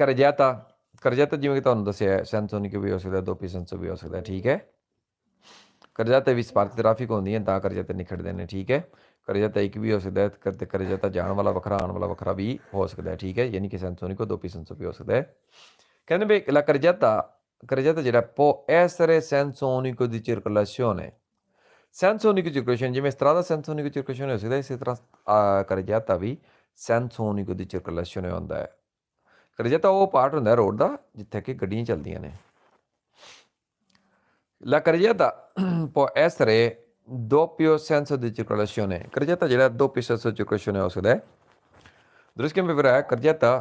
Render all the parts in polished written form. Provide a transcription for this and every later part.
ਕਰਜ਼ਾਤਾ ਜਿਵੇਂ ਕਿ ਤੁਹਾਨੂੰ ਦੱਸਿਆ ਸੈਂਸੋਨਿਕ ਵੀ ਹੋ ਸਕਦਾ, ਦੋਪੀ ਸੈਂਸੋ ਵੀ ਹੋ ਸਕਦਾ, ਠੀਕ ਹੈ। ਕਰਜ਼ਾਤੇ ਵੀ ਸਪਾਰਕ ਟ੍ਰੈਫਿਕ ਹੁੰਦੀ ਹੈ ਤਾਂ ਕਰਜ਼ਾਤੇ ਨਿਖੜਦੇ ਨੇ, ਠੀਕ ਹੈ। ਕਰਜ਼ਾਤਾ ਇੱਕ ਵੀ ਹੋ ਸਕਦਾ ਹੈ ਤੇ ਕਰਜ਼ਾਤਾ ਜਾਣ ਵਾਲਾ ਵੱਖਰਾ ਆਉਣ ਵਾਲਾ ਵੱਖਰਾ ਵੀ ਹੋ ਸਕਦਾ ਹੈ, ਠੀਕ ਹੈ। ਯਾਨੀ ਕਿ ਸੈਂਸੋਨਿਕੋ ਦੋਪੀ ਸੈਂਸੋ ਵੀ ਹੋ ਸਕਦਾ ਹੈ। ਕਹਿੰਦੇ ਵੀ la ਕਰਜ਼ਾਤਾ ਜਿਹੜਾ può essere sensonico di circolazione, ਸੈਂਸੋਨਿਕ circolazione ਜਿਵੇਂ ਇਸ ਤਰ੍ਹਾਂ ਦਾ ਸੈਂਸੋਨਿਕ circolazione ਹੋ ਸਕਦਾ, ਇਸੇ ਤਰ੍ਹਾਂ ਕਰਜ਼ਾਤਾ ਵੀ ਸੈਂਸੋਨਿਕੋ ਦੀ circolazione ਹੁੰਦਾ ਹੈ। ਕਰਜ਼ਾਤਾ ਉਹ ਪਾਰਟ ਹੁੰਦਾ ਰੋਡ ਦਾ ਜਿੱਥੇ ਕਿ ਗੱਡੀਆਂ ਚੱਲਦੀਆਂ ਨੇ। La carreggiata può essere doppio senso di circolazione, carreggiata ਜਿਹੜਾ doppio senso di circolazione ਹੋ ਸਕਦਾ ਹੈ। ਦਰੁਸਤ ਵੀ ਹੈ ਕਰਜ਼ਾਤਾ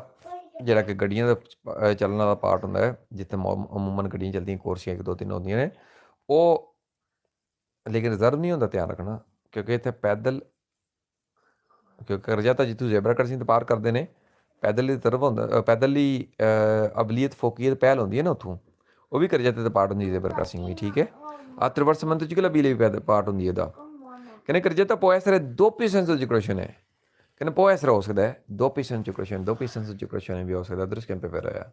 ਜਿਹੜਾ ਕਿ ਗੱਡੀਆਂ ਦਾ ਚੱਲਣ ਵਾਲਾ ਪਾਰਟ ਹੁੰਦਾ ਹੈ, ਜਿੱਥੇ ਅਮੂਮਨ ਗੱਡੀਆਂ ਚੱਲਦੀਆਂ, ਕੋਰਸੀਆਂ 1 2 3 ਹੁੰਦੀਆਂ ਨੇ, ਉਹ ਲੇਕਿਨ ਰਿਜ਼ਰਵ ਨਹੀਂ ਹੁੰਦਾ, ਧਿਆਨ ਰੱਖਣਾ, ਕਿਉਂਕਿ ਇੱਥੇ ਪੈਦਲ, ਕਿਉਂਕਿ ਕਰਜ਼ਾਤਾ ਜਿੱਥੋਂ ਜ਼ੈਬਰਾ ਕ੍ਰਾਸਿੰਗ ਤੋਂ ਪਾਰ ਕਰਦੇ ਨੇ, ਪੈਦਲ ਦੀ ਤਰਫ ਹੁੰਦਾ, ਪੈਦਲ ਦੀ ਅਬਲੀਅਤ ਫੋਕੀਅਤ ਪਹਿਲ ਹੁੰਦੀ ਹੈ ਨਾ, ਉੱਥੋਂ ਉਹ ਵੀ ਕਰਜ਼ਾਤੇ ਦਾ ਪਾਰਟ ਹੁੰਦੀ ਹੈ, ਜ਼ੈਬਰਾ ਕ੍ਰਾਸਿੰਗ ਵੀ, ਠੀਕ ਹੈ। attraversamento ciclabile ਵੀ ਪਾਰਟ ਹੁੰਦੀ ਹੈ ਇਹਦਾ। ਕਹਿੰਦੇ ਕਰਜ਼ਾਤਾ può essere doppio senso di circolazione, ਕਹਿੰਦੇ può essere ਹੋ ਸਕਦਾ ਹੈ doppio senso di circolazione, doppio senso di circolazione ਵੀ ਹੋ ਸਕਦਾ, ਦਰਸ ਕੈਂਪੇ ਫਿਰ ਰਿਹਾ।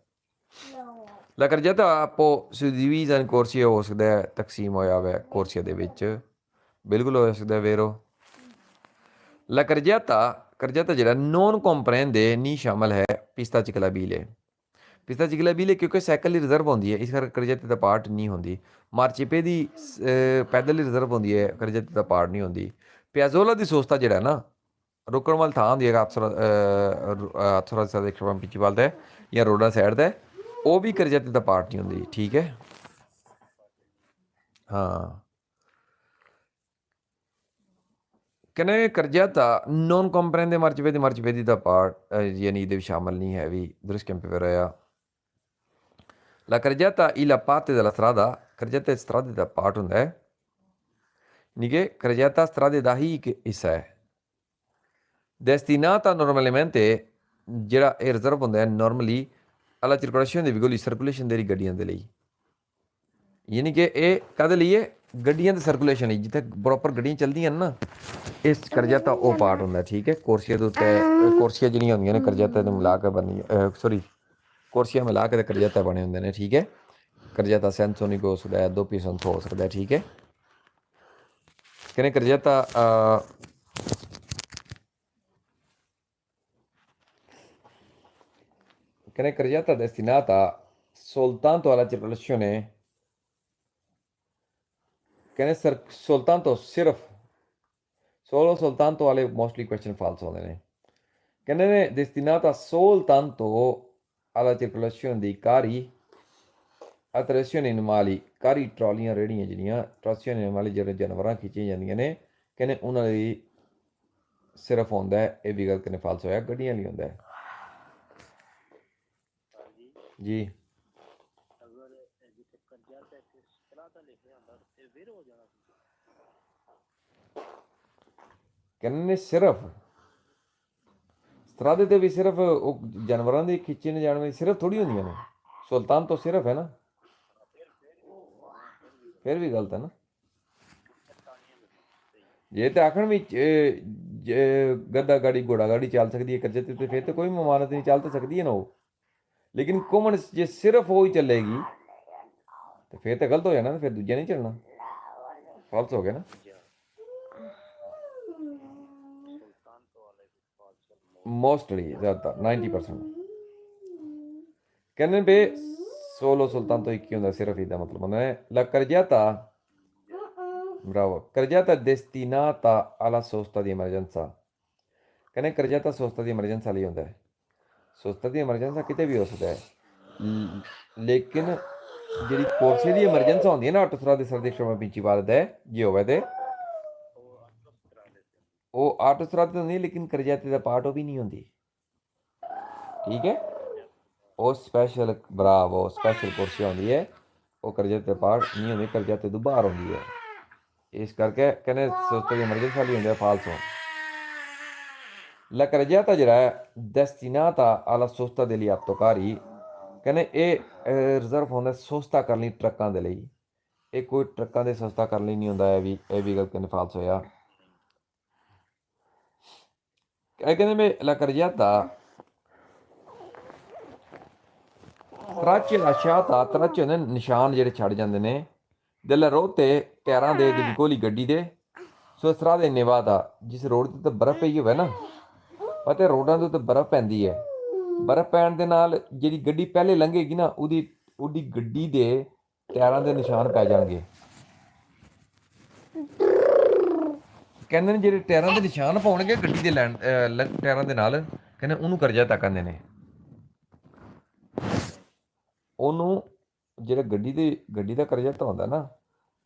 La carreggiata può suddivisa in corsie ਹੋ ਸਕਦਾ ਹੈ, ਤਕਸੀਮ ਹੋਇਆ ਹੋਇਆ ਕੋਰਸੀਆ ਦੇ ਵਿੱਚ, ਬਿਲਕੁਲ ਹੋ ਸਕਦਾ, vero। La carreggiata ਜਿਹੜਾ non comprende ਨਹੀਂ ਸ਼ਾਮਲ ਹੈ pista ciclabile, ਪਿਸਤਾ ਚਿਕਲਾਬੀਲੇ ਕਿਉਂਕਿ ਸਾਈਕਲ ਦੀ ਰਿਜ਼ਰਵ ਹੁੰਦੀ ਹੈ, ਇਸ ਕਰਕੇ ਕਰਜ਼ਾਤੇ ਦਾ ਪਾਰਟ ਨਹੀਂ ਹੁੰਦੀ। ਮਾਰਚੀਪੇ ਦੀ ਪੈਦਲ ਦੀ ਰਿਜ਼ਰਵ ਹੁੰਦੀ ਹੈ, ਕਰਜ਼ਾਤੇ ਦਾ ਪਾਰਟ ਨਹੀਂ ਹੁੰਦੀ। ਪਿਆਜ਼ੋਲਾ ਦੀ ਸੋਸਤਾ ਜਿਹੜਾ ਨਾ ਰੁਕਣ ਵਾਲੀ ਥਾਂ ਹੁੰਦੀ ਹੈ, ਅਥਰਾ ਦੇ ਪਿੱਛੇ ਵੱਲ ਦਾ ਜਾਂ ਰੋਡਾਂ ਸਾਈਡ ਦਾ, ਉਹ ਵੀ ਕਰਜ਼ਾਤੇ ਦਾ ਪਾਰਟ ਨਹੀਂ ਹੁੰਦੀ, ਠੀਕ ਹੈ। ਹਾਂ, ਕਹਿੰਦੇ ਕਰਜ਼ਾਤਾ ਨੋਨ ਕੰਪਰੈਂਦੇ ਮਾਰਚੀਪੇ ਦਾ ਪਾਰਟ ਯਾਨੀ ਇਹਦੇ ਵੀ ਸ਼ਾਮਲ ਨਹੀਂ ਹੈ ਵੀ, ਦਰਸ ਕੈਂਪੇ ਫਿਰ ਰਿਹਾ। La carreggiata il parte della strada, carreggiata strade da part ਹੁੰਦਾ ਹੈ, ਯਾਨੀ ਕਿ carreggiata strade ਦਾ ਹੀ ਇੱਕ ਹਿੱਸਾ ਹੈ। destinata normalmente ਜਿਹੜਾ ਇਹ ਰਿਜ਼ਰਵ ਹੁੰਦਾ ਹੈ normally alla circolazione dei veicoli, circulation ਦੇ ਲਈ ਗੱਡੀਆਂ ਦੇ ਲਈ, ਯਾਨੀ ਕਿ ਇਹ ਕਾਹਦੇ ਲਈ ਹੈ, ਗੱਡੀਆਂ ਦੀ ਸਰਕੂਲੇਸ਼ਨ ਲਈ, ਜਿੱਥੇ ਪ੍ਰੋਪਰ ਗੱਡੀਆਂ ਚੱਲਦੀਆਂ ਨੇ ਨਾ, ਇਸ ਕਰਜ਼ਾਤਾ ਉਹ ਪਾਰਟ ਹੁੰਦਾ, ਠੀਕ ਹੈ। ਕੋਰਸੀਆ ਦੇ ਉੱਤੇ ਕੋਰਸੀਆ ਜਿਹੜੀਆਂ ਹੁੰਦੀਆਂ ਨੇ ਕਰਜ਼ਾਤਾ ਨੂੰ ਮਿਲਾ ਕੇ ਬਣੀ, ਸੋਰੀ ਕੋਰਸੀਆ ਮਿਲਾ ਕੇ ਕਰਜ਼ਾਤਾ ਬਣੇ ਹੁੰਦੇ ਨੇ, ਠੀਕ ਹੈ। ਕਰਜ਼ਾਤਾ ਸੈਂਸੋਨਿਕ ਹੋ ਸਕਦਾ ਹੈ, ਦੋਪੀ ਸੈਂਸੋ ਹੋ ਸਕਦਾ ਹੈ, ਠੀਕ ਹੈ। ਕਹਿੰਦੇ ਕਰਜ਼ਾਤਾ destinata soltanto alla circolazione, ਕਹਿੰਦੇ soltanto ਸਿਰਫ soltanto ਵਾਲੇ ਮੋਸਟਲੀ ਕੁਐਸਚਨ ਫਾਲਸ ਹੁੰਦੇ ਨੇ। ਕਹਿੰਦੇ ਨੇ destinata soltanto alla circolazione dei carri attrazione animali, carri ਟਰਾਲੀਆਂ ਰੇਹੜੀਆਂ ਜਿਹੜੀਆਂ trazione animali ਜਿਹੜੇ ਜਾਨਵਰਾਂ ਖਿੱਚੀਆਂ ਜਾਂਦੀਆਂ ਨੇ, ਕਹਿੰਦੇ ਉਹਨਾਂ ਲਈ ਸਿਰਫ ਹੁੰਦਾ ਹੈ, ਇਹ ਵੀ ਗੱਲ ਕਹਿੰਦੇ ਫਾਲਸ ਹੋਇਆ, ਗੱਡੀਆਂ ਲਈ ਹੁੰਦਾ ਹੈ ਜੀ। ਕਹਿੰਦੇ ਨੇ ਸਿਰਫ ਸਤਰਾਦੇ ਤੇ ਵੀ ਸਿਰਫ ਉਹ ਜਾਨਵਰਾਂ ਦੇ ਖਿੱਚੇ ਨੇ ਜਾਣ ਵਾਲੀ ਸਿਰਫ ਥੋੜੀ ਹੁੰਦੀਆਂ ਨੇ, ਸੁਲਤਾਨ ਤੋਂ ਸਿਰਫ ਹੈ ਨਾ, ਫਿਰ ਵੀ ਗਲਤ ਹੈ ਨਾ। ਜੇ ਤੇ ਆਖਣ ਵੀ ਗੱਦਾ ਗਾੜੀ ਘੋੜਾ ਗਾੜੀ ਚੱਲ ਸਕਦੀ ਹੈ ਕਰਜ਼ਾਤੇ ਤੇ, ਫਿਰ ਤਾਂ ਕੋਈ ਮਮਾਨਤ ਨਹੀਂ, ਚੱਲ ਤਾਂ ਸਕਦੀ ਹੈ ਨਾ ਉਹ, ਲੇਕਿਨ ਘੁੰਮਣ ਜੇ ਸਿਰਫ ਉਹ ਹੀ ਚੱਲੇਗੀ ਤੇ ਫਿਰ ਤਾਂ ਗਲਤ ਹੋ ਜਾਣਾ, ਫਿਰ ਦੂਜਾ ਨਹੀਂ ਚੱਲਣਾ, ਫਾਲਸ ਹੋ ਗਿਆ ਨਾ। ਮੋਸਟਲੀ ਜ਼ਿਆਦਾਤਰ 90%। ਕਹਿੰਦੇ ਵੀ ਸੋਲੋ ਸੁਲਤਾਨ ਤੋਂ ਇੱਕ ਹੀ ਹੁੰਦਾ, ਸਿਰਫ ਇਹਦਾ ਮਤਲਬ ਹੁੰਦਾ ਹੈ la carreggiata, bravo, carreggiata destinata alla sosta di emergenza, ਕਹਿੰਦੇ ਕਰਜ਼ਾਤਾ ਸੋਸਤਾ ਦੀ ਐਮਰਜੈਂਸੀ ਲਈ ਹੁੰਦਾ ਹੈ। ਸੋਸਤਾ ਦੀ ਐਮਰਜੈਂਸੀ ਕਿਤੇ ਵੀ ਹੋ ਸਕਦਾ ਹੈ, ਲੇਕਿਨ ਜਿਹੜੀ ਕੋਰਸੇ ਦੀ ਐਮਰਜੈਂਸੀ ਹੁੰਦੀ ਹੈ ਨਾ, ਆਟੋਸਟਰਾਦੇ ਸਰਦੇ ਪ੍ਰਿੰਸੀਪale ਹੈ ਜੇ ਹੋਵੇ ਤੇ ਉਹ ਆਟੋਸਟਰਾਦੇ ਹੁੰਦੀ, ਲੇਕਿਨ ਕਰਜ਼ਾਤੇ ਦਾ ਪਾਰਟ ਉਹ ਵੀ ਨਹੀਂ ਹੁੰਦੀ, ਠੀਕ ਹੈ। ਉਹ ਸਪੈਸ਼ਲ ਬਰਾਵੋ ਸਪੈਸ਼ਲ ਕੋਰਸੀ ਹੁੰਦੀ ਹੈ, ਉਹ ਕਰਜ਼ਾਤੇ ਦਾ ਪਾਰਟ ਨਹੀਂ ਹੁੰਦੀ, ਕਰਜ਼ਾਤੇ ਤੋਂ ਬਾਹਰ ਹੁੰਦੀ ਹੈ, ਇਸ ਕਰਕੇ ਕਹਿੰਦੇ ਸੋਸਤਾ ਦੀ ਐਮਰਜੈਂਸੀ ਵਾਲੀ ਹੁੰਦੀ ਹੈ, ਫਾਲਸੋ। La carreggiata ਜਿਹੜਾ ਹੈ destinata alla sosta degli autocarri, ਕਹਿੰਦੇ ਇਹ ਰਿਜ਼ਰਵ ਹੁੰਦਾ ਸੋਸਤਾ ਕਰਨ ਲਈ ਟਰੱਕਾਂ ਦੇ ਲਈ, ਇਹ ਕੋਈ ਟਰੱਕਾਂ ਦੇ ਸਸਤਾ ਕਰਨ ਲਈ ਨਹੀਂ ਹੁੰਦਾ, ਇਹ ਵੀ ਗੱਲ ਕਹਿੰਦੇ ਫਾਲਸ ਹੋਇਆ। ਇਹ ਕਹਿੰਦੇ ਮੈਂ la carreggiata ਤਰਾਚੇ lasciata ਤਰਾਚੇ ਨੇ ਨਿਸ਼ਾਨ ਜਿਹੜੇ ਛੱਡ ਜਾਂਦੇ ਨੇ delle rotte ਟਾਇਰਾਂ ਦੇ ਵਿਕੋਲੀ ਗੱਡੀ ਦੇ ਸੋ strade nevata ਜਿਸ ਰੋਡ ਤੇ ਬਰਫ਼ ਪਈ ਹੋਵੇ ਨਾ ਅਤੇ ਰੋਡਾਂ ਦੇ ਉੱਤੇ ਬਰਫ਼ ਪੈਂਦੀ ਹੈ ਬਰਫ਼ ਪੈਣ ਦੇ ਨਾਲ ਜਿਹੜੀ ਗੱਡੀ ਪਹਿਲੇ ਲੰਘੇਗੀ ਨਾ ਉਹਦੀ ਗੱਡੀ ਦੇ ਟਾਇਰਾਂ ਦੇ ਨਿਸ਼ਾਨ ਪੈ ਜਾਣਗੇ ਕਹਿੰਦੇ ਨੇ ਜਿਹੜੇ ਟਾਇਰਾਂ ਦੇ ਨਿਸ਼ਾਨ ਪਾਉਣਗੇ ਗੱਡੀ ਦੇ ਟਾਇਰਾਂ ਦੇ ਨਾਲ ਕਹਿੰਦੇ ਉਹਨੂੰ ਕਰਜ਼ਾ ਕਹਿੰਦੇ ਨੇ ਉਹਨੂੰ ਜਿਹੜਾ ਗੱਡੀ ਦਾ ਕਰਜ਼ਾ ਤਾਂ ਹੁੰਦਾ ਨਾ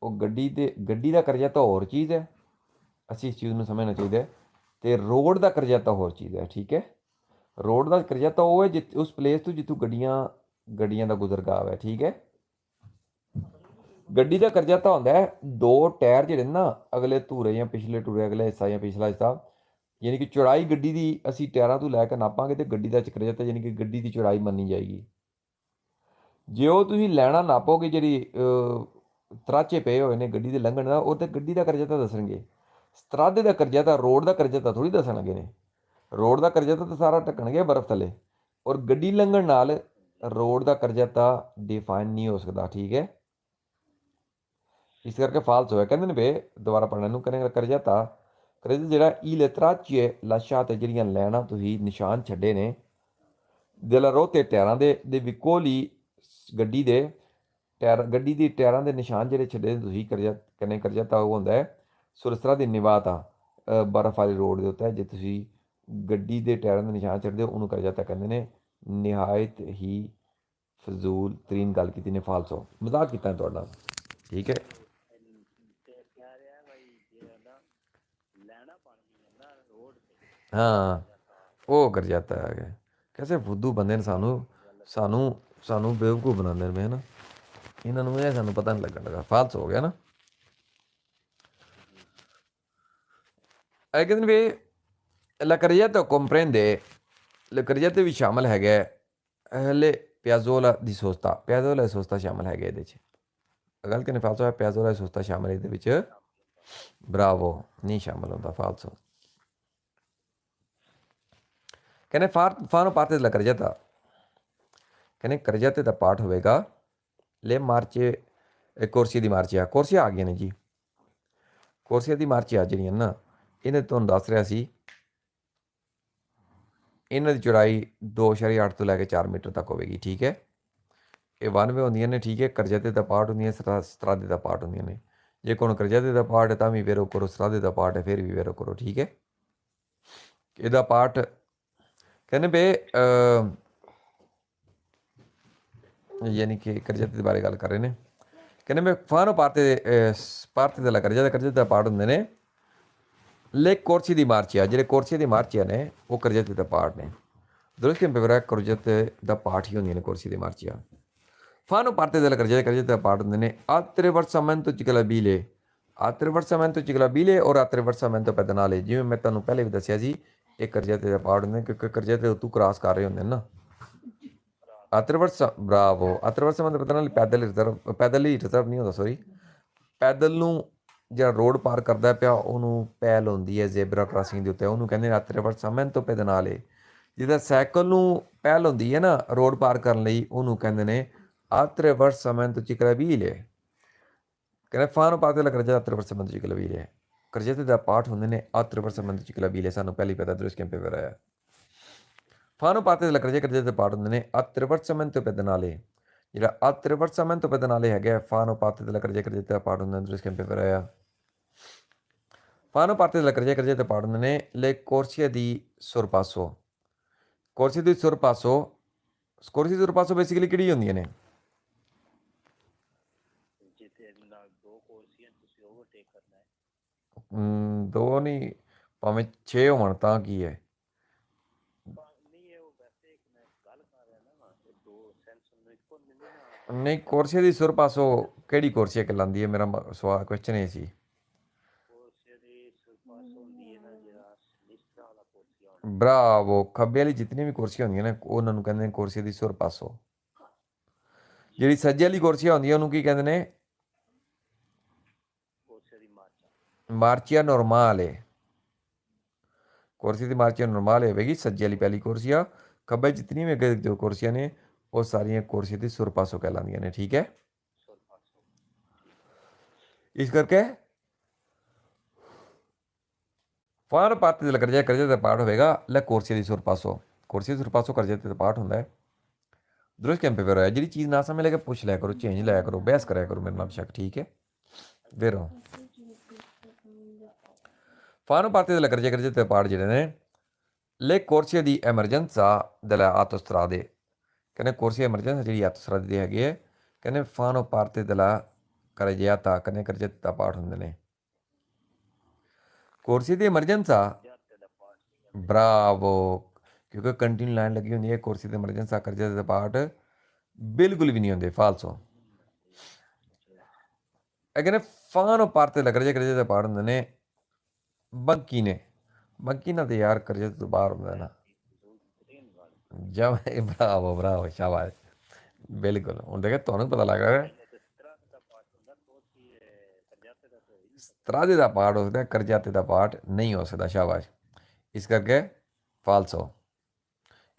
ਉਹ ਗੱਡੀ ਦਾ ਕਰਜ਼ਾ ਤਾਂ ਹੋਰ ਚੀਜ਼ ਹੈ ਅਸੀਂ ਇਸ ਚੀਜ਼ ਨੂੰ ਸਮਝਣਾ ਚਾਹੀਦਾ ਤੇ ਰੋਡ ਦਾ ਕਰਜ਼ਾ ਤਾਂ ਹੋਰ ਚੀਜ਼ ਹੈ ਠੀਕ ਹੈ ਰੋਡ ਦਾ ਕਰਜ਼ਾ ਤਾਂ ਉਹ ਹੈ ਉਸ ਪਲੇਸ ਤੋਂ ਜਿੱਥੋਂ ਗੱਡੀਆਂ ਦਾ ਗੁਜ਼ਰਗਾਹ ਹੈ ਠੀਕ ਹੈ ਗੱਡੀ ਦਾ ਕਰਜ਼ਾ ਤਾਂ ਹੁੰਦਾ ਹੈ ਦੋ ਟਾਇਰ ਜਿਹੜੇ ਨਾ ਅਗਲੇ ਧੂਰੇ ਜਾਂ ਪਿਛਲੇ ਟੂਰੇ ਅਗਲੇ ਹਿੱਸਾ ਜਾਂ ਪਿਛਲਾ ਹਿੱਸਾ ਯਾਨੀ ਕਿ ਚੌੜਾਈ ਗੱਡੀ ਦੀ ਅਸੀਂ ਟਾਇਰਾਂ ਤੋਂ ਲੈ ਕੇ ਨਾਪਾਂਗੇ ਤੇ ਗੱਡੀ ਦਾ ਕਰਜ਼ਾ ਤਾਂ ਯਾਨੀ ਕਿ ਗੱਡੀ ਦੀ ਚੌੜਾਈ ਮੰਨੀ ਜਾਏਗੀ ਜੇ ਉਹ ਤੁਸੀਂ ਲੈਣਾ ਨਾਪੋਗੇ ਜਿਹੜੀ ਤਰਾਚੇ ਪਏ ਹੋਏ ਨੇ ਗੱਡੀ ਦੇ ਲੰਘਣ ਦਾ ਉਹ ਤੇ ਗੱਡੀ ਦਾ ਕਰਜ਼ਾ ਤਾਂ ਦੱਸਣਗੇ ਸਤਰਾਦੇ ਦਾ ਕਰਜ਼ਾ ਤਾਂ ਰੋਡ ਦਾ ਕਰਜ਼ਾ ਤਾਂ ਥੋੜੀ ਦੱਸਣਗੇ ਨੇ ਰੋਡ ਦਾ ਕਰਜ਼ਾ ਤਾਂ ਸਾਰਾ ਢੱਕਣਗੇ ਬਰਫ਼ ਥੱਲੇ ਔਰ ਗੱਡੀ ਲੰਘਣ ਨਾਲ ਰੋਡ ਦਾ ਕਰਜ਼ਾ ਤਾਂ ਡਿਫਾਈਨ ਨਹੀਂ ਹੋ ਸਕਦਾ ਠੀਕ ਹੈ ਇਸ ਕਰਕੇ ਫਾਲਸ ਹੋਇਆ ਕਹਿੰਦੇ ਨੇ ਵੇ ਦੁਬਾਰਾ ਪੜ੍ਹਨ ਨੂੰ ਕਹਿੰਦੇ ਕਰਜ਼ਾ ਜਿਹੜਾ il tracce lasciate ਜਿਹੜੀਆਂ ਲੈਣਾ ਤੁਸੀਂ ਨਿਸ਼ਾਨ ਛੱਡੇ ਨੇ della rotte ਟਾਇਰਾਂ ਦੇ ਵਿਕੋਲੀ ਗੱਡੀ ਦੇ ਗੱਡੀ ਦੀ ਟਾਇਰਾਂ ਦੇ ਨਿਸ਼ਾਨ ਜਿਹੜੇ ਛੱਡੇ ਤੁਸੀਂ ਕਰਜ਼ਾ ਤਾਂ ਉਹ ਹੁੰਦਾ ਹੈ ਸੁਰਸਰਾ ਦੀ ਨਿਵਾਤਾ ਬਰਫ਼ ਵਾਲੀ ਰੋਡ ਦੇ ਉੱਤੇ ਜੇ ਤੁਸੀਂ ਗੱਡੀ ਦੇ ਟਾਇਰਾਂ ਦੇ ਨਿਸ਼ਾਨ ਛੱਡਦੇ ਹੋ ਉਹਨੂੰ ਕਰਜ਼ਾ ਤਾਂ ਕਹਿੰਦੇ ਨੇ ਨਿਹਾਇਤ ਹੀ ਫਜ਼ੂਲ ਤਰੀਨ ਗੱਲ ਕੀਤੀ ਨੇ ਫਾਲਸੋ ਮਜ਼ਾਕ ਕੀਤਾ ਤੁਹਾਡਾ ਠੀਕ ਹੈ ਹਾਂ ਉਹ ਕਰਜ਼ਾ ਤਾਂ ਆ ਗਿਆ ਕਿਸੇ ਫੁੱਦੂ ਬੰਦੇ ਨੇ ਸਾਨੂੰ ਬੇਵਕੂਫ ਬਣਾਉਂਦੇ ਨੇ ਨਾ ਇਹਨਾਂ ਨੂੰ ਇਹ ਸਾਨੂੰ ਪਤਾ ਨਹੀਂ ਲੱਗਣ ਲੱਗਾ ਫਾਲਸ ਹੋ ਗਿਆ ਨਾ ਇਹ ਕਹਿੰਦੇ ਵੀ la carriata comprende la carriata ਵੀ ਸ਼ਾਮਲ ਹੈਗਾ ਹਲੇ ਪਿਆਜ਼ੋਲਾ ਦੀ ਸੋਸਤਾ ਸ਼ਾਮਲ ਹੈਗਾ ਇਹਦੇ 'ਚ ਗੱਲ ਕਿਨੇ ਫਾਲਸੋ ਹੈ ਪਿਆਜ਼ੋਲਾ ਦੀ ਸੋਸਤਾ ਸ਼ਾਮਲ ਇਹਦੇ ਵਿੱਚ ਬਰਾਵੋ ਨਹੀਂ ਸ਼ਾਮਲ ਹੁੰਦਾ ਫਾਲਸੋ ਕਹਿੰਦੇ ਫਾਨੋ ਪਾਰਟੇ della carriata ਕਹਿੰਦੇ ਕਰਜ਼ੇ ਦਾ ਪਾਠ ਹੋਵੇਗਾ ਲੈ ਮਾਰਚੇ ਕੋਰਸੀਆ ਦੀ ਕੋਰਸੀਆ ਆ ਗਈਆਂ ਨੇ ਜੀ ਕੋਰਸੀਆ ਦੀ ਮਾਰਚੀਆ ਜਿਹੜੀਆਂ ਨਾ ਇਹਨੇ ਤੁਹਾਨੂੰ ਦੱਸ ਰਿਹਾ ਸੀ ਇਹਨਾਂ ਦੀ ਚੌੜਾਈ 2.8 ਤੋਂ ਲੈ ਕੇ 4 ਮੀਟਰ ਤੱਕ ਹੋਵੇਗੀ ਠੀਕ ਹੈ ਇਹ 1 ਵੇ ਹੁੰਦੀਆਂ ਨੇ ਠੀਕ ਹੈ ਕਰਜ਼ੇ ਦਾ ਪਾਰਟ ਹੁੰਦੀਆਂ ਸਤਰਾਦੇ ਦਾ ਪਾਰਟ ਹੁੰਦੀਆਂ ਨੇ ਜੇ ਕੋਈ ਕਰਜ਼ੇ ਦਾ ਪਾਰਟ ਹੈ ਤਾਂ ਵੀ ਵੇਰੋ ਕਰੋ ਸਤਰਾਦੇ ਦਾ ਪਾਰਟ ਹੈ ਫਿਰ ਵੀ ਵੇਰੋ ਕਰੋ ਠੀਕ ਹੈ ਇਹਦਾ ਪਾਰਟ ਕਹਿੰਦੇ ਬੇ ਯਾਨੀ ਕਿ ਕਰਜ਼ੇ ਦੇ ਬਾਰੇ ਗੱਲ ਕਰ ਰਹੇ ਨੇ ਕਹਿੰਦੇ ਮੈਂ ਫਾਨੋ ਪਾਰਟੀ ਦਾ ਕਰਜ਼ੇ ਦਾ ਪਾਰਟ ਹੁੰਦੇ ਨੇ ਲੈ ਕੋਰਸੀ ਦੀ ਮਾਰਚੀਆ ਜਿਹੜੇ ਕੋਰਸੀ ਦੀ ਮਾਰਚੀਆ ਨੇ ਉਹ ਕਰਜ਼ੇ ਦਾ ਪਾਰਟ ਨੇ ਦਰੁਸਤ ਪੇਪਰ ਕਰਜ਼ੇ ਦਾ ਪਾਰਟ ਹੀ ਹੁੰਦੀਆਂ ਨੇ ਕੋਰਸੀ ਦੀ ਮਾਰਚੀਆ ਫਾਨੋ ਪਾਰਟੀ ਦਾ ਕਰਜ਼ੇ ਦਾ ਪਾਰਟ ਹੁੰਦੇ ਨੇ attraversamento ciclabile ਔਰ attraversamento pedonale ਜਿਵੇਂ ਮੈਂ ਤੁਹਾਨੂੰ ਪਹਿਲੇ ਵੀ ਦੱਸਿਆ ਸੀ ਇਹ ਕਰਜ਼ੇ ਦਾ ਪਾਰਟ ਹੁੰਦੇ ਕਿਉਂਕਿ ਕਰਜ਼ੇ ਤੇ ਤੂੰ ਕ੍ਰਾਸ ਕਰ ਰਹੇ ਹੁੰਦੇ ਨੇ ਨਾ attraversamento pedonale ਪੈਦਲ ਹੀ ਰਿਜ਼ਰਵ ਨਹੀਂ ਹੁੰਦਾ ਸੋਰੀ ਪੈਦਲ ਨੂੰ ਜਿਹੜਾ ਰੋਡ ਪਾਰ ਕਰਦਾ ਪਿਆ ਉਹਨੂੰ ਪਹਿਲ ਹੁੰਦੀ ਹੈ ਜ਼ੇਬਰਾ ਕ੍ਰਾਸਿੰਗ ਦੇ ਉੱਤੇ ਉਹਨੂੰ ਕਹਿੰਦੇ ਨੇ attraversamento pedonale ਜਿਹਦਾ ਸਾਈਕਲ ਨੂੰ ਪਹਿਲ ਹੁੰਦੀ ਹੈ ਨਾ ਰੋਡ ਪਾਰ ਕਰਨ ਲਈ ਉਹਨੂੰ ਕਹਿੰਦੇ ਨੇ attraversamento ciclabile ਕਹਿੰਦੇ ਫਾਨੋ ਪਾਰਟੀ ਦਾ ਕਰਜ਼ਾ attraversamento ciclabile ਕਰਜ਼ੇ ਦਾ ਪਾਰਟ ਹੁੰਦੇ ਨੇ attraversamento ciclabile ਸਾਨੂੰ ਪਹਿਲੀ ਪਤਾ ਦਰੁਸਤ ਕੈਂਪੇ ਪਰ ਆਇਆ ਫਾਨੋ ਪਾਰਟੀ ਦਾ ਕਰਜ਼ੇ ਦੇ ਪਾਰਟ ਹੁੰਦੇ ਨੇ attraversamento pedonale ਜਿਹੜਾ attraversamento pedonale ਹੈਗਾ ਫਾਨੋ ਪਾਰਟੀ ਦਾ ਕਰਜ਼ੇ ਦਾ ਪਾਰਟ ਹੁੰਦਾ ਦਰੁਸਤ ਕੈਂਪੇ ਪਰ ਆਇਆ ਫਾਨੋ ਪਾਰਟੀ ਦਾ ਕਰਜ਼ੇ ਦੇ ਪਾਰਟ ਹੁੰਦੇ ਨੇ ਲੈ ਕੋਰਸੀਆ ਦੀ sorpasso ਕੋਰਸੀਆ ਦੀ sorpasso ਬੇਸਿਕਲੀ ਕਿਹੜੀ ਹੁੰਦੀਆਂ ਨੇ ਦੋ ਨਹੀਂ ਭਾਵੇਂ 6 ਹੋਣ ਤਾਂ ਕੀ ਹੈ ਨਹੀਂ ਕੋਰਸੀਆ ਦੀ sorpasso ਕਿਹੜੀ ਕੋਰਸੀਆ ਕਹਿਲਾਉਂਦੀ ਹੈ ਮੇਰਾ ਸਵਾਲ ਕੁਐਸਚਨ ਇਹ ਸੀ ਬਰਾਵੋ ਖੱਬੇ ਵਾਲੀ ਜਿੰਨੀ ਵੀ ਕੁਰਸੀਆਂ ਹੁੰਦੀਆਂ ਨੇ ਉਹਨਾਂ ਨੂੰ ਕਹਿੰਦੇ ਨੇ ਕੋਰਸੀਆ ਦੀ sorpasso ਜਿਹੜੀ ਸੱਜੇ ਵਾਲੀ ਕੁਰਸੀਆਂ ਹੁੰਦੀਆਂ ਉਹਨੂੰ ਕੀ ਕਹਿੰਦੇ ਨੇ ਮਾਰਚੀਆ ਨੋਰਮਾਲੇ ਕੁਰਸੀ ਦੀ ਮਾਰਚੀਆ ਨੋਰਮਾਲੇ ਹੋਵੇਗੀ ਸੱਜੇ ਵਾਲੀ ਪਹਿਲੀ ਕੁਰਸੀਆ ਖੱਬੇ ਜਿੰਨੀ ਵੀ ਅੱਗੇ ਜੋ ਕੁਰਸੀਆਂ ਨੇ ਉਹ ਸਾਰੀਆਂ ਕੋਰਸੀਆ ਦੀ ਸੁਰ ਪਾਸੋ ਕਹਿਲਾਉਂਦੀਆਂ ਨੇ। ਠੀਕ ਹੈ, ਇਸ ਕਰਕੇ ਫਾਰ ਪਾਰਟੀ ਦੇ ਕਰਜਾ ਕਰਜੇ ਦਾ ਪਾਠ ਹੋਵੇਗਾ ਲੈ ਕੋਰਸੀਆ ਦੀ ਸੁਰ ਪਾਸੋ। ਕੋਰਸੀਆ ਦੀ ਸੁਰ ਪਾਸੋ ਕਰਜੇ ਤੇ ਪਾਠ ਹੁੰਦਾ ਹੈ। दुरुस्त कैंपे पे रहा जी चीज़ ना समझ लगे पूछ लिया करो, चेंज लाया करो, बहस कराया करो मेरे नाम शक। ठीक है, वेरो फानो पाते दे करजे करजे ते पाठ जेह्ड़े ने ले कोर्सिया दी एमरजेंसा दला आतोस्त्रादे कन्नै कोर्सिया एमरजेंसा जेह्ड़ी आतोस्त्रादे दी हैगी है कन्नै फानो पाते दला करजेता कन्नै करजेता पाठ होंदे ने। कोर्सिया दी एमरजेंसा ब्रावो, क्योंकि कंटिन्यू लाइन लगी होंदी है। कोर्सिया दी एमरजेंसा करजे ते पाठ बिल्कुल भी नहीं होंदे, फालसो। कहने फानो पाते दला करजे ते पाठ होंदे ने बंकी ने। बंकी ना तो यार करजे तो बाहर होंदा ना जब ब्रावो ब्रावो शाबाश बिल्कुल। हुण देखो तुहानूं पता लग रहा है तरादे का पाठ हो सकता, करजाते का पाठ नहीं हो सकता। शाबाश, इस करके फालसो।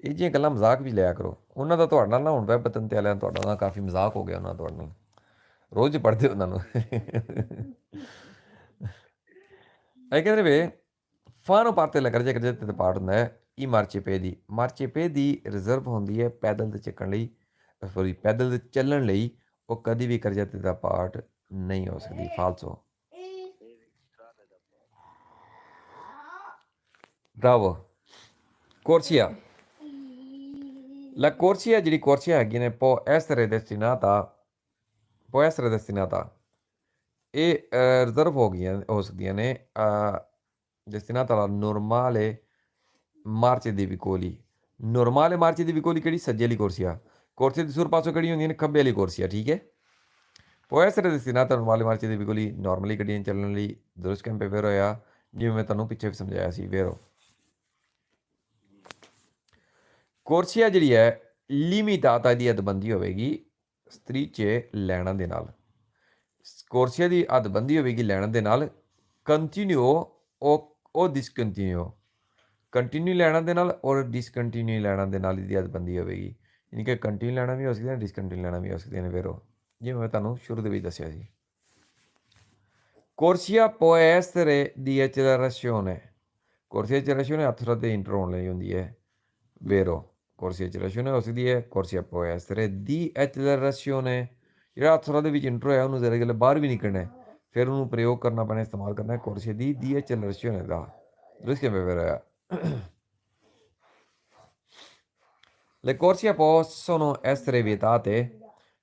ਇਹ ਜਿਹੀਆਂ ਗੱਲਾਂ ਮਜ਼ਾਕ ਵੀ ਲਿਆ ਕਰੋ ਉਹਨਾਂ ਦਾ। ਤੁਹਾਡੇ ਨਾਲ ਨਾ ਹੁਣ ਵੈਬ ਬਤਨ ਤੇ ਵਾਲਿਆਂ ਤੁਹਾਡਾ ਨਾਲ ਕਾਫੀ ਮਜ਼ਾਕ ਹੋ ਗਿਆ ਉਹਨਾਂ ਤੁਹਾਡੇ ਨਾਲ, ਰੋਜ਼ ਪੜ੍ਹਦੇ ਉਹਨਾਂ ਨੂੰ। ਇਹ ਕਹਿੰਦੇ ਵੇ ਫਾਨੋ ਪਾਤੇ ਲੱਗ ਜੇ ਕਰਜੇ ਤੇ ਪਾਠ ਹੁੰਦਾ ਹੈ ਇਹ ਮਾਰਚੇਪੇ ਦੀ। ਮਾਰਚੇਪੇ ਦੀ ਰਿਜ਼ਰਵ ਹੁੰਦੀ ਹੈ ਪੈਦਲ ਤੇ ਚੱਕਣ ਲਈ, ਸੋਰੀ ਪੈਦਲ ਤੇ ਚੱਲਣ ਲਈ। ਉਹ ਕਦੀ ਵੀ ਕਰਜੇ ਦਾ ਪਾਠ ਨਹੀਂ ਹੋ ਸਕਦੀ, ਫਾਲਸੋ। Bravo. ਕੋਰਸੀਆ La corsia di corsia viene può essere destinata e riservo ਹੋ ਸਕਦੀਆਂ ਨੇ destinata alla normale marcia dei vicoli। normale marcia dei vicoli ਕਿਹੜੀ ਸੱਜੇ ਵਾਲੀ ਕੋਰਸੀਆ। ਕੋਰਸੀਆ ਦੀ ਸੁਰ ਪਾਸੋਂ ਕਿਹੜੀ ਹੁੰਦੀਆਂ ਨੇ ਖੱਬੇ ਵਾਲੀ ਕੋਰਸੀਆ। ਠੀਕ ਹੈ, può essere destinata normale marcia dei vicoli normally ਗੱਡੀਆਂ ਚੱਲਣ ਲਈ। ਦੁਰਸਤ ਕੈਂਪੇ ਫਿਰ ਹੋਇਆ ਜਿਵੇਂ ਮੈਂ ਤੁਹਾਨੂੰ ਪਿੱਛੇ ਵੀ ਸਮਝਾਇਆ ਸੀ। ਵੇਰੋ ਕੋਰਸੀਆ ਜਿਹੜੀ ਹੈ ਲਿਮਿਟਾਤਾ ਦੀ ਹੱਦਬੰਦੀ ਹੋਵੇਗੀ ਸਤਰੀ 'ਚ ਲੈਣਾ ਦੇ ਨਾਲ। ਕੋਰਸੀਆ ਦੀ ਹੱਦਬੰਦੀ ਹੋਵੇਗੀ ਲੈਣਾ ਦੇ ਨਾਲ। ਕੰਟੀਨਿਊ ਉਹ ਡਿਸਕੰਟੀਨਿਊ, ਕੰਟੀਨਿਊ ਲੈਣਾ ਦੇ ਨਾਲ ਔਰ ਡਿਸਕੰਟੀਨਿਊ ਲੈਣਾ ਦੇ ਨਾਲ ਇਹਦੀ ਹੱਦਬੰਦੀ ਹੋਵੇਗੀ। ਯਾਨੀ ਕਿ ਕੰਟੀਨਿਊ ਲੈਣਾ ਵੀ ਹੋ ਸਕਦਾ, ਡਿਸਕੰਟੀਨਿਊ ਲੈਣਾ ਵੀ ਹੋ ਸਕਦੀਆਂ ਨੇ। ਵੇਰੋ ਜਿਵੇਂ ਮੈਂ ਤੁਹਾਨੂੰ ਸ਼ੁਰੂ ਦੇ ਵਿੱਚ ਦੱਸਿਆ ਸੀ। ਕੋਰਸੀਆ può essere di accelerazione। ਕੋਰਸੀਆ accelerazione ਹੱਥ ਦੇ ਇੰਟਰ ਹੋਣ ਲਈ ਹੁੰਦੀ ਹੈ। ਵੇਰੋ corsia accelerazione ਹੋ ਸਕਦੀ ਹੈ, corsia può essere di accelerazione। ਜਿਹੜਾ ਹੱਥ ਦੇ ਵਿੱਚ ਇੰਟਰ ਹੋਇਆ ਉਹਨੂੰ ਜ਼ਰਾ ਗੱਲ ਬਾਹਰ ਵੀ ਨਿਕਲਣਾ ਫਿਰ ਉਹਨੂੰ ਪ੍ਰਯੋਗ ਕਰਨਾ ਪੈਣਾ, ਇਸਤੇਮਾਲ ਕਰਨਾ corsia di accelerazione ਦਾ। ਦੁਰਸਤ ਕਿਵੇਂ ਫਿਰ ਹੋਇਆ। Le corsie possono essere vietate।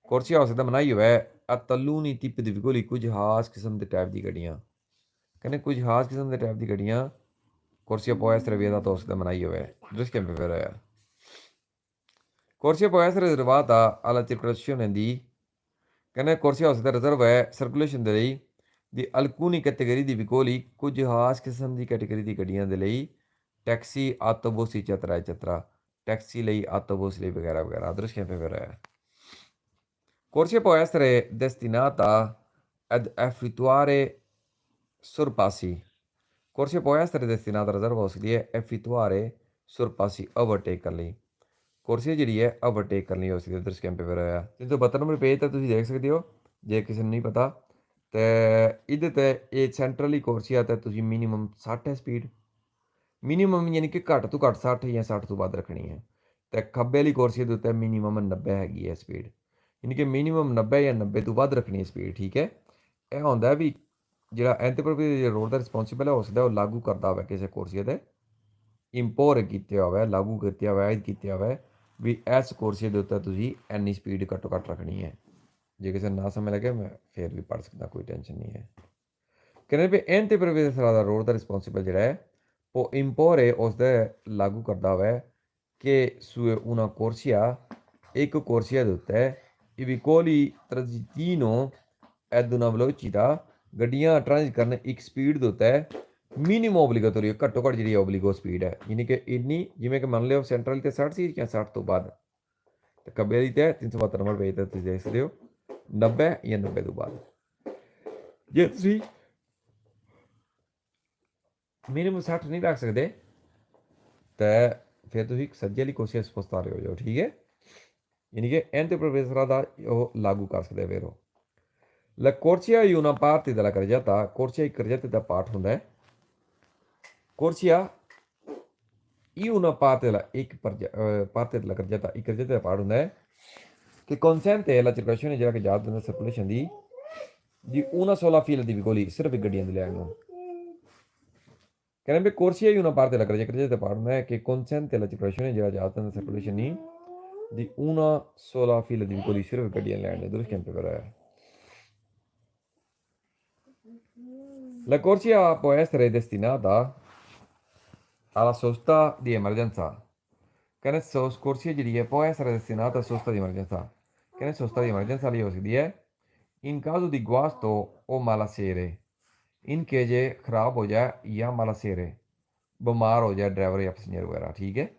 corsia ਹੋ ਸਕਦਾ ਮਨਾਹੀ ਹੋਇਆ ਆ taluni tipi di vicoli ਕੁਝ ਖਾਸ ਕਿਸਮ ਦੇ ਟਾਈਪ ਦੀ ਗੱਡੀਆਂ। ਕਹਿੰਦੇ ਕੁਝ ਖਾਸ ਕਿਸਮ ਦੇ ਟਾਈਪ ਦੀ ਗੱਡੀਆਂ corsia può essere vietata ਹੋ ਸਕਦਾ ਮਨਾਹੀ ਹੋਇਆ। ਦੁਰਸਤ ਕਿਵੇਂ ਫਿਰ ਹੋਇਆ। corsia può essere riservata alla circolazione di ਕਹਿੰਦੇ corsia ਹੋ ਸਕਦਾ ਰਿਜ਼ਰਵ ਹੈ ਸਰਕੂਲੇਸ਼ਨ ਦੇ ਲਈ ਦੀ alcuni categorie di vicoli ਕੁਝ ਖਾਸ ਕਿਸਮ ਦੀ ਕੈਟੇਗਰੀ ਦੀ ਗੱਡੀਆਂ ਦੇ ਲਈ। ਟੈਕਸੀ, ਆਟੋਬੂਸ, ਇਚਤਰਾ ਟੈਕਸੀ ਲਈ, ਆਟੋਬੂਸ ਲਈ ਵਗੈਰਾ ਵਗੈਰਾ। ਦੁਰਸਤ ਕਿਵੇਂ ਫਿਰ ਹੋਇਆ। corsia può essere destinata ad effettuare sorpassi। corsia può essere destinata reserve ਹੋ ਸਕਦੀ ਹੈ effettuare sorpassi ਓਵਰਟੇਕ ਕਰਨ ਲਈ। ਕੋਰਸੀਆ ਜਿਹੜੀ ਹੈ ਓਵਰਟੇਕ ਕਰਨੀ ਹੋ ਸਕਦੀ ਹੈ। ਦੁਰਸਤ ਕੈਂਪੇ ਫਿਰ ਹੋਇਆ। 372 ਨੰਬਰ ਪੇਜ 'ਤੇ ਤੁਸੀਂ ਦੇਖ ਸਕਦੇ ਹੋ ਜੇ ਕਿਸੇ ਨੂੰ ਨਹੀਂ ਪਤਾ। ਅਤੇ ਇਹਦੇ 'ਤੇ ਇਹ ਸੈਂਟਰਲੀ ਕੋਰਸੀਆ 'ਤੇ ਤੁਸੀਂ ਮਿਨੀਮਮ 60 ਹੈ ਸਪੀਡ, ਮਿਨੀਮਮ ਯਾਨੀ ਕਿ ਘੱਟ ਤੋਂ ਘੱਟ 60 ਜਾਂ 60 ਤੋਂ ਵੱਧ ਰੱਖਣੀ ਹੈ। ਅਤੇ ਖੱਬੇ ਵਾਲੀ ਕੋਰਸੀਆ ਦੇ ਉੱਤੇ ਮਿਨੀਮਮ 90 ਹੈਗੀ ਹੈ ਸਪੀਡ, ਯਾਨੀ ਕਿ ਮਿਨੀਮਮ 90 ਜਾਂ 90 ਤੋਂ ਵੱਧ ਰੱਖਣੀ ਹੈ ਸਪੀਡ। ਠੀਕ ਹੈ, ਇਹ ਹੁੰਦਾ ਵੀ ਜਿਹੜਾ ਐਂਟਰਪ੍ਰੀਨਰ ਜਿਹੜਾ ਰੋਡ ਦਾ ਰਿਸਪੌਂਸੀਬਲ ਹੈ ਹੋ ਸਕਦਾ ਉਹ ਲਾਗੂ ਕਰਦਾ ਹੋਵੇ ਕਿਸੇ ਕੋਰਸੀਆ 'ਤੇ, ਇੰਪੋਰ ਕੀਤਾ ਹੋਇਆ, ਲਾਗੂ ਕੀਤਾ ਹੋਇਆ, ਕੀਤਾ ਹੋਇਆ ਵੀ ਇਸ ਕੋਰਸੀਆ ਦੇ ਉੱਤੇ ਤੁਸੀਂ ਇੰਨੀ ਸਪੀਡ ਘੱਟੋ ਘੱਟ ਰੱਖਣੀ ਹੈ। ਜੇ ਕਿਸੇ ਨਾ ਸਮਝ ਲੱਗੇ ਮੈਂ ਫਿਰ ਵੀ ਪੜ੍ਹ ਸਕਦਾ, ਕੋਈ ਟੈਨਸ਼ਨ ਨਹੀਂ ਹੈ। ਕਹਿੰਦੇ ਵੀ ਐਂਟਰਪ੍ਰੀਨਰ ਦਾ ਰੋਡ ਦਾ ਰਿਸਪੌਂਸੀਬਲ ਜਿਹੜਾ ਹੈ ਉਹ ਇੰਪੋਰ ਉਸ ਦਾ ਲਾਗੂ ਕਰਦਾ ਹੋਇਆ ਕਿ ਸੂ una corsia ਇੱਕ ਕੋਰਸੀਆ ਦੇ ਉੱਤੇ i vicoli transitino ad una velocità ਗੱਡੀਆਂ ਟ੍ਰਾਂਜ਼ਿਟ ਕਰਨ ਇੱਕ ਸਪੀਡ ਦੇ ਉੱਤੇ ਮਿਨੀਮਮ ਓਬਲੀਗੇਟਰੀ ਘੱਟੋ ਘੱਟ ਜਿਹੜੀ ਓਬਲੀਗੋ ਸਪੀਡ ਹੈ, ਯਾਨੀ ਕਿ ਇੰਨੀ ਜਿਵੇਂ ਕਿ ਮੰਨ ਲਿਓ ਸੈਂਟਰਲ 'ਤੇ 60 ਸੀ ਜਾਂ 60 ਤੋਂ ਬਾਅਦ, ਅਤੇ ਖੱਬੇ ਵਾਲੀ 'ਤੇ 372 ਨੰਬਰ ਪੇਜ 'ਤੇ ਤੁਸੀਂ ਦੇਖ ਸਕਦੇ ਹੋ 90 ਜਾਂ 90 ਤੋਂ ਬਾਅਦ। ਜੇ ਤੁਸੀਂ ਮਿਨੀਮਮ 60 ਨਹੀਂ ਰੱਖ ਸਕਦੇ ਤਾਂ ਫਿਰ ਤੁਸੀਂ ਸੱਜੇ ਵਾਲੀ ਕੋਸ਼ਿਸ਼ ਪਛਤਾ ਰਹੇ ਹੋ ਜਾਓ। ਠੀਕ ਹੈ, यानी कि एंते प्रोफेसर दा लागू कर सकते वेरो La corsia è una parte della carreggiata, corsia e carreggiata da parte ਹੁੰਦਾ ਹੈ corsia è una parte della parte della carreggiata, η carreggiata da parte ਹੁੰਦਾ ਹੈ che consente la circolazione ਜਿਹੜਾ ਕਿ ਜ਼ਿਆਦਾ ਦਿੰਦਾ circulation di una sola fila di veicoli ਸਿਰਫ ਇੱਕ ਗੱਡੀਆਂ ਦੇ ਲੈਣ ਨੂੰ ਕਹਿੰਦੇ ਵੀ corsia è una parte della carreggiata da parte ਹੁੰਦਾ ਹੈ che consente la circolazione ਜਿਹੜਾ ਜ਼ਿਆਦਾ ਦਿੰਦਾ circulation di una sola fila di veicoli ਸਿਰਫ ਇੱਕ ਗੱਡੀਆਂ ਲੈਣ ਨੂੰ ਦਰੁਸਤ ਕੈਂਪੇ ਕਰਾਇਆ La corsia può essere destinata alla sosta di emergenza. Che ne so, corsia ਜਿਹੜੀ può essere destinata a sosta di emergenza. Che ne sosta di emergenza lì ho si dice in caso di guasto o malasere. In che je खराब हो जाए या malasere. बीमार हो जाए driver या passenger वगैरह ठीक है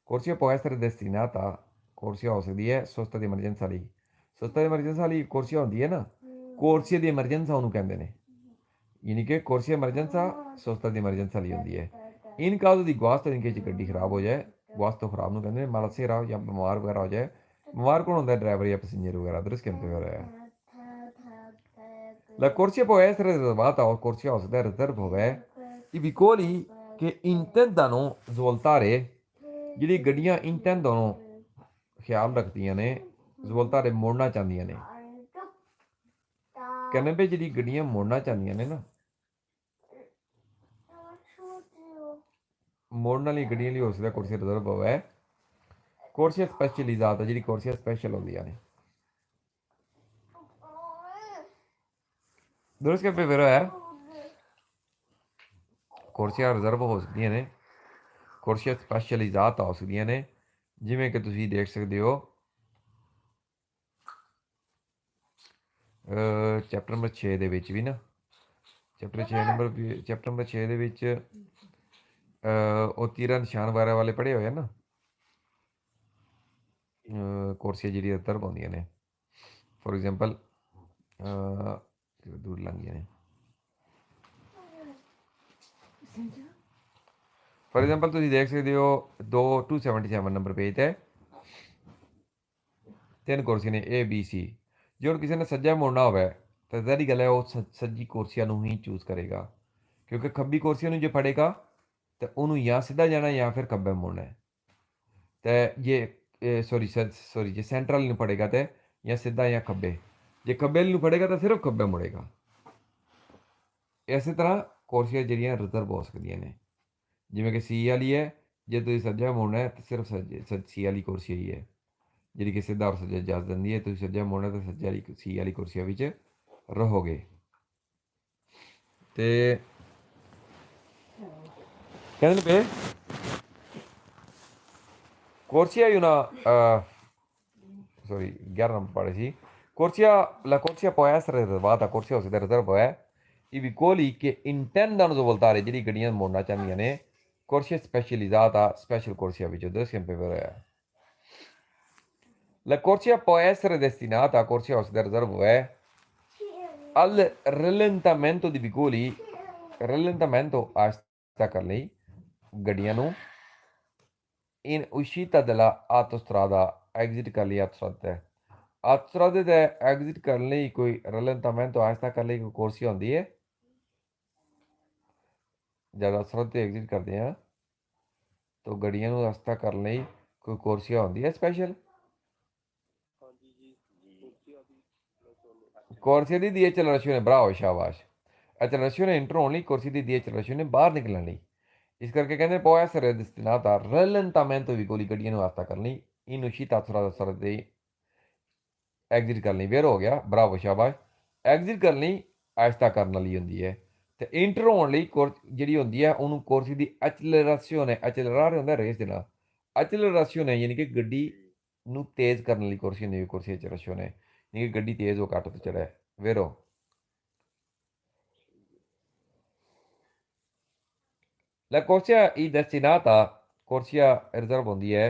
corsia può essere destinata corsia हो सकती है sosta di emergenza lì sosta di emergenza lì corsia ਹੁੰਦੀ ਹੈ ਨਾ corsia di emergenza ਉਹਨੂੰ ਕਹਿੰਦੇ ਨੇ यानी कि corsia emergenza sosta di emergenza lì ਹੁੰਦੀ ਹੈ in caso di guasto in case ਗੱਡੀ ਖਰਾਬ ਹੋ ਜਾਏ guasto ਖਰਾਬ ਨੂੰ ਕਹਿੰਦੇ ਨੇ malasera ਜਾਂ ਬਿਮਾਰ ਵਗੈਰਾ ਹੋ ਜਾਏ ਬਿਮਾਰ ਕੌਣ ਹੁੰਦਾ ਡਰਾਈਵਰ ਜਾਂ ਪੈਸੇਂਜਰ ਵਗੈਰਾ ਦਰਸ ਕੈਂਪੇ ਵਗੈਰਾ ਹੈ La corsia può essere riservata o corsia o se riserva i vicoli che intendano svoltare ਜਿਹੜੀ ਗੱਡੀਆਂ intendono ਖਿਆਲ ਰੱਖਦੀਆਂ ਨੇ svoltare ਮੋੜਨਾ ਚਾਹੁੰਦੀਆਂ ਨੇ ਕਹਿੰਦੇ ਵੀ ਜਿਹੜੀ ਗੱਡੀਆਂ ਮੋੜਨਾ ਚਾਹੁੰਦੀਆਂ ਨੇ ਨਾ ਮੋੜਨ ਵਾਲੀ ਗੱਡੀਆਂ ਲਈ ਹੋ ਸਕਦਾ ਕੁਰਸੀ ਰਿਜ਼ਰਵ ਹੋਵੇ ਕੁਰਸੀਆਂ ਸਪੈਸ਼ਲਿਜ਼ਾਤ ਜਿਹੜੀ ਕੁਰਸੀਆਂ ਸਪੈਸ਼ਲ ਹੁੰਦੀਆਂ ਨੇ ਦਰਸ ਕੇ ਪੇ ਵਰਾ ਹੈ ਕੁਰਸੀਆਂ ਰਿਜ਼ਰਵ ਹੋ ਸਕਦੀਆਂ ਨੇ ਕੁਰਸੀਆਂ ਸਪੈਸ਼ਲਿਜ਼ਾਤ ਹੋ ਸਕਦੀਆਂ ਨੇ ਜਿਵੇਂ ਕਿ ਤੁਸੀਂ ਦੇਖ ਸਕਦੇ ਹੋ ਚੈਪਟਰ ਨੰਬਰ 6 ਦੇ ਵਿੱਚ ਵੀ ਨਾ ਚੈਪਟਰ 6 ਦੇ ਵਿੱਚ ਉਹ ਤੀਰਾਂ ਨਿਸ਼ਾਨ ਵਗੈਰਾ ਵਾਲੇ ਪੜ੍ਹੇ ਹੋਏ ਨਾ ਕੁਰਸੀਆਂ ਜਿਹੜੀ ਰਿਜ਼ਰਵ ਹੁੰਦੀਆਂ ਨੇ ਫੋਰ ਐਗਜ਼ਾਮਪਲ ਦੂਰ ਲੰਘੀਆਂ ਨੇ ਫੋਰ ਐਗਜ਼ਾਮਪਲ ਤੁਸੀਂ ਦੇਖ ਸਕਦੇ ਹੋ 277 ਨੰਬਰ ਪੇਜ ਤੇ ਤਿੰਨ ਕੁਰਸੀਆਂ ਨੇ A B C ਜੇ ਹੁਣ ਕਿਸੇ ਨੇ ਸੱਜਾ ਮੁੜਨਾ ਹੋਵੇ ਤਾਂ ਜ਼ਾਹਰੀ ਗੱਲ ਹੈ ਉਹ ਸੱਜੀ ਕੁਰਸੀਆਂ ਨੂੰ ਹੀ ਚੂਜ਼ ਕਰੇਗਾ ਕਿਉਂਕਿ ਖੱਬੀ ਕੁਰਸੀਆਂ ਨੂੰ ਜੇ ਫੜੇਗਾ ਤਾਂ ਉਹਨੂੰ ਜਾਂ ਸਿੱਧਾ ਜਾਣਾ ਜਾਂ ਫਿਰ ਖੱਬੇ ਮੁੜਨਾ ਹੈ ਤੇ ਜੇ ਸੌਰੀ ਜੇ ਸੈਂਟਰਲ ਨੂੰ ਫੜੇਗਾ ਤੇ ਜਾਂ ਸਿੱਧਾ ਜਾਂ ਖੱਬੇ ਜੇ ਖੱਬੇ ਨੂੰ ਫੜੇਗਾ ਤਾਂ ਸਿਰਫ ਖੱਬੇ ਮੁੜੇਗਾ ਇਸੇ ਤਰ੍ਹਾਂ ਕੁਰਸੀਆਂ ਜਿਹੜੀਆਂ ਰਿਜ਼ਰਵ ਹੋ ਸਕਦੀਆਂ ਨੇ ਜਿਵੇਂ ਕਿ C ਵਾਲੀ ਹੈ ਜੇ ਤੁਸੀਂ ਸੱਜਾ ਮੁੜਨਾ ਹੈ ਤਾਂ ਸਿਰਫ C ਵਾਲੀ ਕੁਰਸੀ ਹੀ ਹੈ ਜਿਹੜੀ ਕਿ ਸਿੱਧਾ ਔਰ ਸੱਜਾ ਇਜਾਜ਼ਤ ਦਿੰਦੀ ਹੈ ਤੁਸੀਂ ਸੱਜਾ ਮੁੜਨਾ ਤਾਂ ਸੱਜਾ ਵਾਲੀ C ਵਾਲੀ ਕੁਰਸੀਆਂ ਵਿੱਚ ਰਹੋਗੇ ਤੇ ਕਹਿੰਦੇ ਨੇ ਪਏ corsia è una sorry 11 non pare sì la corsia può essere riservata corsia o se riserva è i vicoli che intendono svoltare ਜਿਹੜੀ ਗੱਡੀਆਂ ਮੋੜਨਾ ਚਾਹੁੰਦੀਆਂ ਨੇ corsia specializzata special corsia ਵਿੱਚ ਦੋ sempre per la corsia può essere destinata corsia o se riserva è al rallentamento di vicoli rallentamento asta ਕਰ ਲਈ ਗੱਡੀਆਂ ਨੂੰ in uscita della autostrada exit ਕਰ ਲਈ autostrada ਤੇ exit ਕਰਨ ਲਈ ਕੋਈ rallentamento ਆਸਤਾ ਕਰਨ ਲਈ ਕੋਈ ਕੁਰਸੀ ਹੁੰਦੀ ਹੈ ਜਦ autostrada ਤੇ exit ਕਰਦੇ ਆ ਤਾਂ ਗੱਡੀਆਂ ਨੂੰ ਰਸਤਾ ਕਰਨ ਲਈ ਕੋਈ ਕੁਰਸੀ ਹੁੰਦੀ ਹੈ special corsia di decelerazione bravo shabash accelerazione entrò lì corsia di decelerazione ਬਾਹਰ ਨਿਕਲਣ ਲਈ ਇਸ ਕਰਕੇ ਕਹਿੰਦੇ può essere destinata al rallentamento di veicoli ਗੱਡੀਆਂ ਨੂੰ ਰਸਤਾ ਕਰਨ ਲਈ in uscita autostrada ਤੇ ਐਗਜ਼ਿਟ ਕਰਨ ਲਈ ਵੇਰ ਹੋ ਗਿਆ ਬਰਾਵੋ ਸ਼ਾਬਾਸ਼ ਐਗਜ਼ਿਟ ਕਰਨ ਲਈ ਆਹਿਸਤਾ ਕਰਨ ਵਾਲੀ ਹੁੰਦੀ ਹੈ ਤੇ ਇੰਟਰ ਹੋਣ ਲਈ ਜਿਹੜੀ ਹੁੰਦੀ ਹੈ ਉਹਨੂੰ ਕੁਰਸੀ ਦੀ ਐਕਸਲਰੇਸ਼ਨ ਐਕਸਲਰਾਰ ਹੁੰਦਾ ਰੇਸ ਦੇਣਾ ਐਕਸਲਰੇਸ਼ਨ ਯਾਨੀ ਕਿ ਗੱਡੀ ਨੂੰ ਤੇਜ਼ ਕਰਨ ਲਈ ਕੁਰਸੀ ਹੁੰਦੀ ਹੈ ਕੁਰਸੀ ਐਕਸਲਰੇਸ਼ਨ ਹੈ ਯਾਨੀ ਕਿ ਗੱਡੀ ਤੇਜ਼ ਹੋ ਘੱਟ ਤੋਂ ਚੜ੍ਹੇ ਵੇਰੋ La corsia è destinata corsia riserva ਹੁੰਦੀ ਹੈ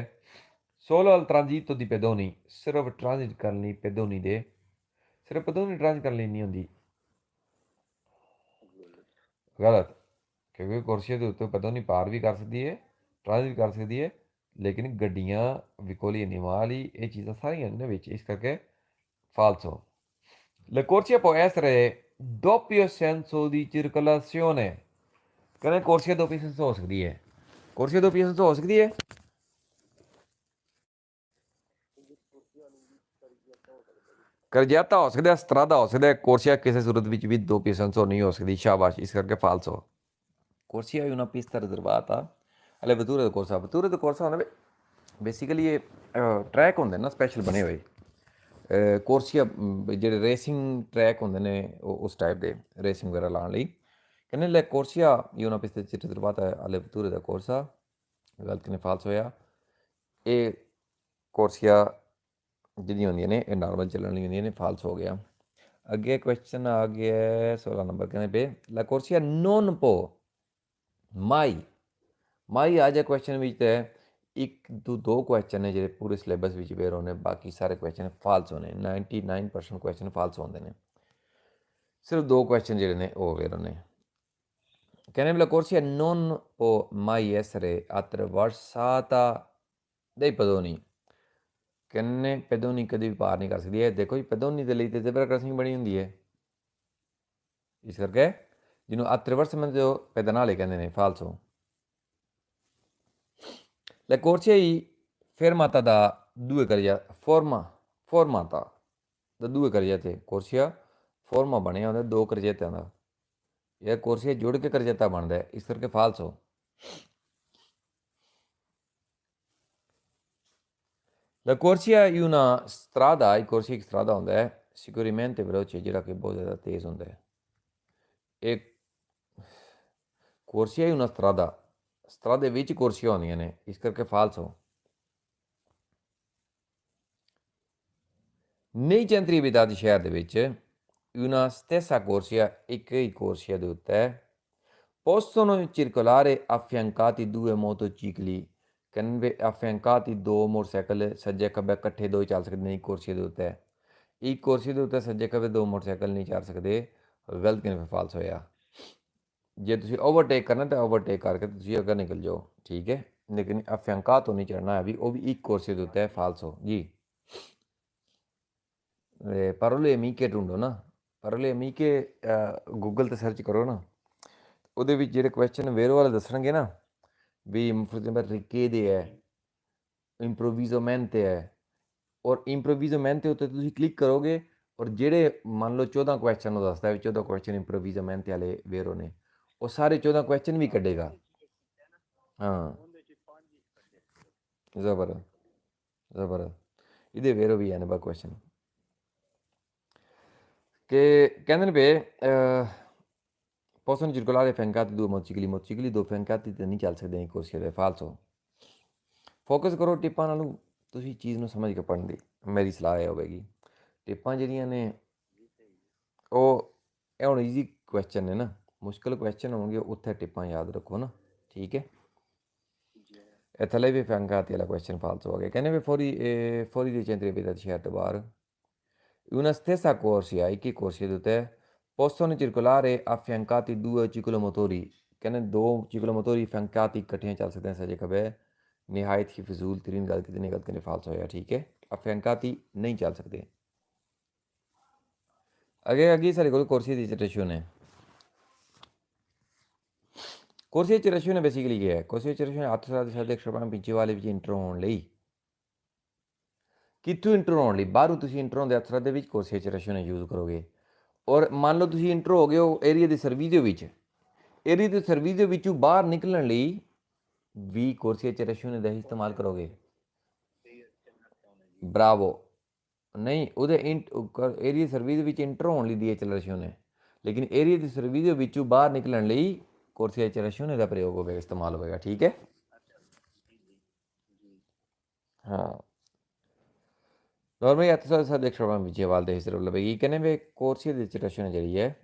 solo al transito di pedoni ਸਿਰਫ ਟ੍ਰਾਂਜ਼ਿਟ ਕਰਨ ਲਈ ਪੈਦੋਨੀ ਦੇ ਸਿਰਫ ਪੈਦੋਨੀ ਟ੍ਰਾਂਜ਼ਿਟ ਕਰਨ ਲਈ ਨਹੀਂ ਹੁੰਦੀ ਗਲਤ ਕਿਉਂਕਿ ਕੁਰਸੀਆਂ ਦੇ ਉੱਤੇ ਪੈਦੋਨੀ ਪਾਰ ਵੀ ਕਰ ਸਕਦੀ ਹੈ ਟ੍ਰਾਂਜ਼ਿਟ ਕਰ ਸਕਦੀ ਹੈ लेकिन गड्डियां विकोली animali ये चीज़ां सारियां ने विच इस करके falso. Le corsie può essere doppio senso di circolazione. ਕਹਿੰਦੇ corsia doppio senso ਹੋ ਸਕਦੀ ਹੈ corsia doppio senso ਹੋ ਸਕਦੀ ਹੈ ਕਰਜਿਆਤਾ ਹੋ ਸਕਦਾ ਸਟਰਾਦਾ ਹੋ ਸਕਦਾ corsia ਕਿਸੇ ਸੂਰਤ ਵਿੱਚ ਵੀ doppio senso ਨਹੀਂ ਹੋ ਸਕਦੀ ਸ਼ਾਬਾਸ਼ ਇਸ ਕਰਕੇ falso. Corsia è una pista riservata alle vetture da corsa. Vetture da corsa ਹੁੰਦਾ ਬੇਸਿਕਲੀ ਇਹ ਟਰੈਕ ਹੁੰਦੇ ਨਾ ਸਪੈਸ਼ਲ ਬਣੇ ਹੋਏ ਕੋਰਸੀਆ ਜਿਹੜੇ ਰੇਸਿੰਗ ਟਰੈਕ ਹੁੰਦੇ ਨੇ ਉਸ ਟਾਈਪ ਦੇ ਰੇਸਿੰਗ ਵਗੈਰਾ ਲਾਉਣ ਲਈ ਕਹਿੰਦੇ ਲੈ ਕੋਰਸੀਆ una pista riservata alle vetture da corsa ਗਲਤ ਨੇ ਫਾਲਸ ਹੋਇਆ ਇਹ ਕੋਰਸੀਆ ਜਿਹੜੀਆਂ ਹੁੰਦੀਆਂ ਨੇ ਇਹ ਨਾਰਮਲ ਚੱਲਣ ਲਈ ਹੁੰਦੀਆਂ ਨੇ ਫਾਲਸ ਹੋ ਗਿਆ ਅੱਗੇ ਕੁਐਸਚਨ ਆ ਗਿਆ 16 ਨੰਬਰ ਕਹਿੰਦੇ ਪਏ la corsia non può mai ਆ ਜਾ ਕੁਐਸਚਨ ਵਿੱਚ ਤੇ ਇੱਕ ਤੋਂ ਦੋ ਕੁਐਸਚਨ ਨੇ ਜਿਹੜੇ ਪੂਰੇ ਸਿਲੇਬਸ ਵਿੱਚ ਵੇਰ ਹੋਣੇ ਬਾਕੀ ਸਾਰੇ ਕੁਐਸਚਨ ਫਾਲਸ ਹੋਣੇ 99% ਕੁਐਸਚਨ ਫਾਲਸ ਹੁੰਦੇ ਨੇ ਸਿਰਫ ਦੋ ਕੁਐਸਚਨ ਜਿਹੜੇ ਨੇ ਉਹ ਵੇਰ ਹੋਣੇ ਕਹਿੰਦੇ la corsia non può mai essere attraversata dai pedoni ਕਹਿੰਦੇ ਪੈਦੋਨੀ ਕਦੇ ਵੀ ਪਾਰ ਨਹੀਂ ਕਰ ਸਕਦੀ ਹੈ ਦੇਖੋ ਜੀ ਪੈਦੋਨੀ ਦੇ ਲਈ ਤੇ ਜ਼ੈਬਰਾ ਕ੍ਰਾਸਿੰਗ ਬਣੀ ਹੁੰਦੀ ਹੈ ਇਸ ਕਰਕੇ ਜਿਹਨੂੰ attraversamento ਜੋ pedonale ਕਹਿੰਦੇ ਨੇ ਫਾਲਸੋ Le corsie fermata da due carreggiate, formata da due carreggiate, corsia forma ਬਣਿਆ ਹੁੰਦਾ ਦੋ carreggiate ਦਾ ਇਹ corsia ਜੁੜ ਕੇ carreggiata ਬਣਦਾ ਹੈ ਇਸ ਕਰਕੇ falso. La corsia è una strada, il corsia ਇੱਕ strada ਹੁੰਦਾ ਹੈ sicuramente veloce ਜਿਹੜਾ ਕਿ ਬਹੁਤ ਜ਼ਿਆਦਾ ਤੇਜ਼ ਹੁੰਦਾ ਹੈ ਇਹ corsia è una strada strade ਵਿੱਚ corsia ਹੁੰਦੀਆਂ ਨੇ ਇਸ ਕਰਕੇ falso. Nei centri abitati ਸ਼ਹਿਰ ਦੇ ਵਿੱਚ una stessa corsia ਇੱਕ ਹੀ corsia ਦੇ ਉੱਤੇ possono circolare affiancati due motocicli ਕਹਿੰਦੇ affiancati ਦੋ ਮੋਟਰਸਾਈਕਲ ਸੱਜੇ ਖੱਬੇ ਇਕੱਠੇ ਦੋ ਹੀ ਚੱਲ ਸਕਦੇ ਨੇ ਇੱਕ corsia ਦੇ ਉੱਤੇ ਇੱਕ corsia ਦੇ ਉੱਤੇ ਸੱਜੇ ਖੱਬੇ ਦੋ ਮੋਟਰਸਾਈਕਲ ਨਹੀਂ ਚੱਲ ਸਕਦੇ ਗਲਤ ਕਿਵੇਂ ਫਾਲਸ ਹੋਇਆ ਜੇ ਤੁਸੀਂ ਓਵਰਟੇਕ ਕਰਨਾ ਤਾਂ ਓਵਰਟੇਕ ਕਰਕੇ ਤੁਸੀਂ ਅੱਗੇ ਨਿਕਲ ਜਾਓ ਠੀਕ ਹੈ ਲੇਕਿਨ affiancato ਨਹੀਂ ਚੜਨਾ ਹੈ ਵੀ ਉਹ ਵੀ ਇੱਕ corsia ਦੇ ਉੱਤੇ ਫਾਲਸੋ ਜੀ parole amiche ਢੂੰਡੋ ਨਾ parole amiche ਗੂਗਲ 'ਤੇ ਸਰਚ ਕਰੋ ਨਾ ਉਹਦੇ ਵਿੱਚ ਜਿਹੜੇ ਕੁਐਸਚਨ ਵੇਰੋ ਵਾਲੇ ਦੱਸਣਗੇ ਨਾ ਵੀ ਫੋਰ ਐਗਜ਼ਾਮਪਲ ਰਿਕੇਦੇ ਹੈ ਇੰਪਰੋਵਿਜ਼ੋਮੈਂਟੇ ਹੈ ਔਰ ਇੰਪਰੋਵਿਜ਼ੋਮੈਂਟੇ ਉੱਤੇ ਤੁਸੀਂ ਕਲਿੱਕ ਕਰੋਗੇ ਔਰ ਜਿਹੜੇ ਮੰਨ ਲਓ 14 ਕੁਐਸਚਨ ਉਹ ਦੱਸਦਾ ਵੀ 14 ਕੁਐਸਚਨ ਇੰਪਰੋਵਿਜ਼ੋਮੈਂਟੇ ਵਾਲੇ ਵੇਰੋ ਨੇ ਉਹ ਸਾਰੇ 14 ਕੁਐਸਚਨ ਵੀ ਕੱਢੇਗਾ ਹਾਂ ਜ਼ਬਰ ਇਹਦੇ ਵੇਰੋ ਵੀ ਹੈ ਨੇ ਬਾ ਕੁਐਸਚਨ che ਕਹਿੰਦੇ ਨੇ ਪਏ possono circolare affiancati due motocicli ਦੋ affiancati ਤੇ ਨਹੀਂ ਚੱਲ ਸਕਦੇ ਇੱਕ corsia ਦੇ falso ਫੋਕਸ ਕਰੋ ਟਿੱਪਾਂ ਨਾਲੋਂ ਤੁਸੀਂ ਚੀਜ਼ ਨੂੰ ਸਮਝ ਕੇ ਪੜ੍ਹਨ ਦੀ ਮੇਰੀ ਸਲਾਹ ਇਹ ਹੋਵੇਗੀ ਟਿੱਪਾਂ ਜਿਹੜੀਆਂ ਨੇ ਉਹ ਇਹ ਹੁਣ ਈਜ਼ੀ ਕੁਐਸਚਨ ਨੇ ਨਾ ਮੁਸ਼ਕਿਲ ਕੁਐਸਚਨ ਹੋਣਗੇ ਉੱਥੇ ਟਿੱਪਾਂ ਯਾਦ ਰੱਖੋ ਨਾ ਠੀਕ ਹੈ ਇਹ ਥੱਲੇ ਵੀ affiancati ਵਾਲਾ ਕੁਐਸਚਨ falso ਹੋ ਗਿਆ ਕਹਿੰਦੇ ਵੀ fuori dei centri abitati ਸ਼ਹਿਰ ਤੋਂ ਬਾਹਰ una stessa corsia ਇੱਕ ਹੀ corsia ਦੇ ਉੱਤੇ possono circolare affiancati due ciclomotori ਕਹਿੰਦੇ ਦੋ ciclomotori affiancati ਇਕੱਠੀਆਂ ਚੱਲ ਸਕਦੇ ਨੇ ਸੱਜੇ ਖੱਬੇ ਨਿਹਾਇਤ ਹੀ ਫਜ਼ੂਲ ਤਰੀਨ ਗੱਲ ਕਿਤੇ ਨਿਕਲ ਕੇ ਫਾਲਸ ਹੋਇਆ ਠੀਕ ਹੈ affiancati ਨਹੀਂ ਚੱਲ ਸਕਦੇ ਅੱਗੇ ਸਾਡੇ ਕੋਲ corsia ਦੀ citazione corsia ਦੀ citazione ਬੇਸਿਕਲੀ ਕੀ ਹੈ corsia ਦੀ citazione ਹੱਥ ਸਾਡੇ ਅਕਸ਼ਰਾਂ ਪਿੱਛੇ ਵਾਲੇ ਵਿੱਚ ਇੰਟਰ ਹੋਣ ਲਈ ਕਿੱਥੋਂ ਇੰਟਰ ਹੋਣ ਲਈ ਬਾਹਰੋਂ ਤੁਸੀਂ ਇੰਟਰ ਹੁੰਦੇ ਅਥਰਾ ਦੇ ਵਿੱਚ corsia ਦੀ citazione ਯੂਜ਼ ਕਰੋਗੇ ਔਰ ਮੰਨ ਲਓ ਤੁਸੀਂ ਇੰਟਰ ਹੋ ਗਏ ਹੋ ਏਰੀਆ ਦੀ ਸਰਵਿਸ ਵਿੱਚ ਏਰੀਆ ਦੀ ਸਰਵਿਸ ਦੇ ਵਿੱਚੋਂ ਬਾਹਰ ਨਿਕਲਣ ਲਈ ਵੀ corsia ਦੀ citazione ਦਾ ਇਸਤੇਮਾਲ ਕਰੋਗੇ ਬਰਾਵੋ ਨਹੀਂ ਉਹਦੇ ਏਰੀਆ ਸਰਵਿਸ ਵਿੱਚ ਇੰਟਰ ਹੋਣ ਲਈ ਦੀ citazione ਲੇਕਿਨ ਏਰੀਆ ਦੀ ਸਰਵਿਸ ਦੇ ਵਿੱਚੋਂ ਬਾਹਰ ਨਿਕਲਣ ਲਈ corsia ਦੀ citazione ਦਾ ਪ੍ਰਯੋਗ ਹੋਵੇਗਾ ਇਸਤੇਮਾਲ ਹੋਵੇਗਾ ਠੀਕ ਹੈ ਹਾਂ ਨੋਰਮਲੀ ਸਾਡੇ ਅਕਸ਼ਰਾਂ ਵਿੱਚ ਵਾਲ ਦੇ ਹਿੱਸੇ ਲਵੇਗੀ ਕਹਿੰਦੇ ਵੀ corsia ਦੀ citazione ਜਿਹੜੀ ਹੈ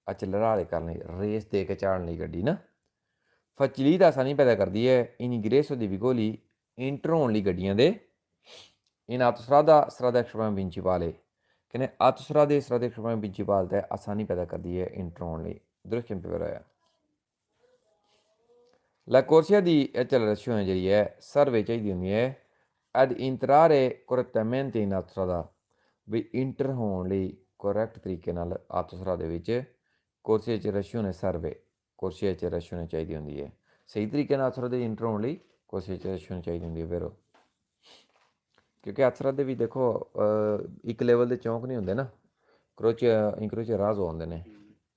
ਅਚਲਰਾ ਵਾਲੇ ਕਰਨ ਲਈ ਰੇਸ ਦੇ ਕੇ ਚਾੜਨ ਲਈ ਗੱਡੀ ਨਾ facilita ਆਸਾਨੀ ਪੈਦਾ ਕਰਦੀ ਹੈ ingresso di vicoli ਇੰਟਰ ਹੋਣ ਲਈ ਗੱਡੀਆਂ ਦੇ in autostrada principale ਕਹਿੰਦੇ autostrade principale ਤੇ ਆਸਾਨੀ ਪੈਦਾ ਕਰਦੀ ਹੈ ਇੰਟਰ ਹੋਣ ਲਈ ਦ੍ਰਿਸ਼ ਕਿੰਪੇ ਹੋਇਆ La corsia di accelerazione ਜਿਹੜੀ ਹੈ ਸਰਵੇ ਚਾਹੀਦੀ ਹੁੰਦੀ ਹੈ ad entrare correttamente in autostrada ਵੀ ਇੰਟਰ ਹੋਣ ਲਈ ਕਰੈਕਟ ਤਰੀਕੇ ਨਾਲ ਆਟੋਸਟਰਾ ਦੇ ਵਿੱਚ corsia di accelerazione survey corsia di accelerazione ਚਾਹੀਦੀ ਹੁੰਦੀ ਹੈ ਸਹੀ ਤਰੀਕੇ ਨਾਲ ਆਟੋਸਟਰਾ ਦੇ ਇੰਟਰ ਹੋਣ ਲਈ corsia di accelerazione ਚਾਹੀਦੀ ਹੁੰਦੀ ਹੈ ਵੈਰੋ ਕਿਉਂਕਿ ਆਟੋਸਟਰਾ ਦੇ ਵੀ ਦੇਖੋ ਇੱਕ ਲੈਵਲ ਦੇ ਚੌਂਕ ਨਹੀਂ ਹੁੰਦੇ ਨਾ ਇੰਕਰੋਚੇ ਰਾਜ਼ੋ ਹੁੰਦੇ ਨੇ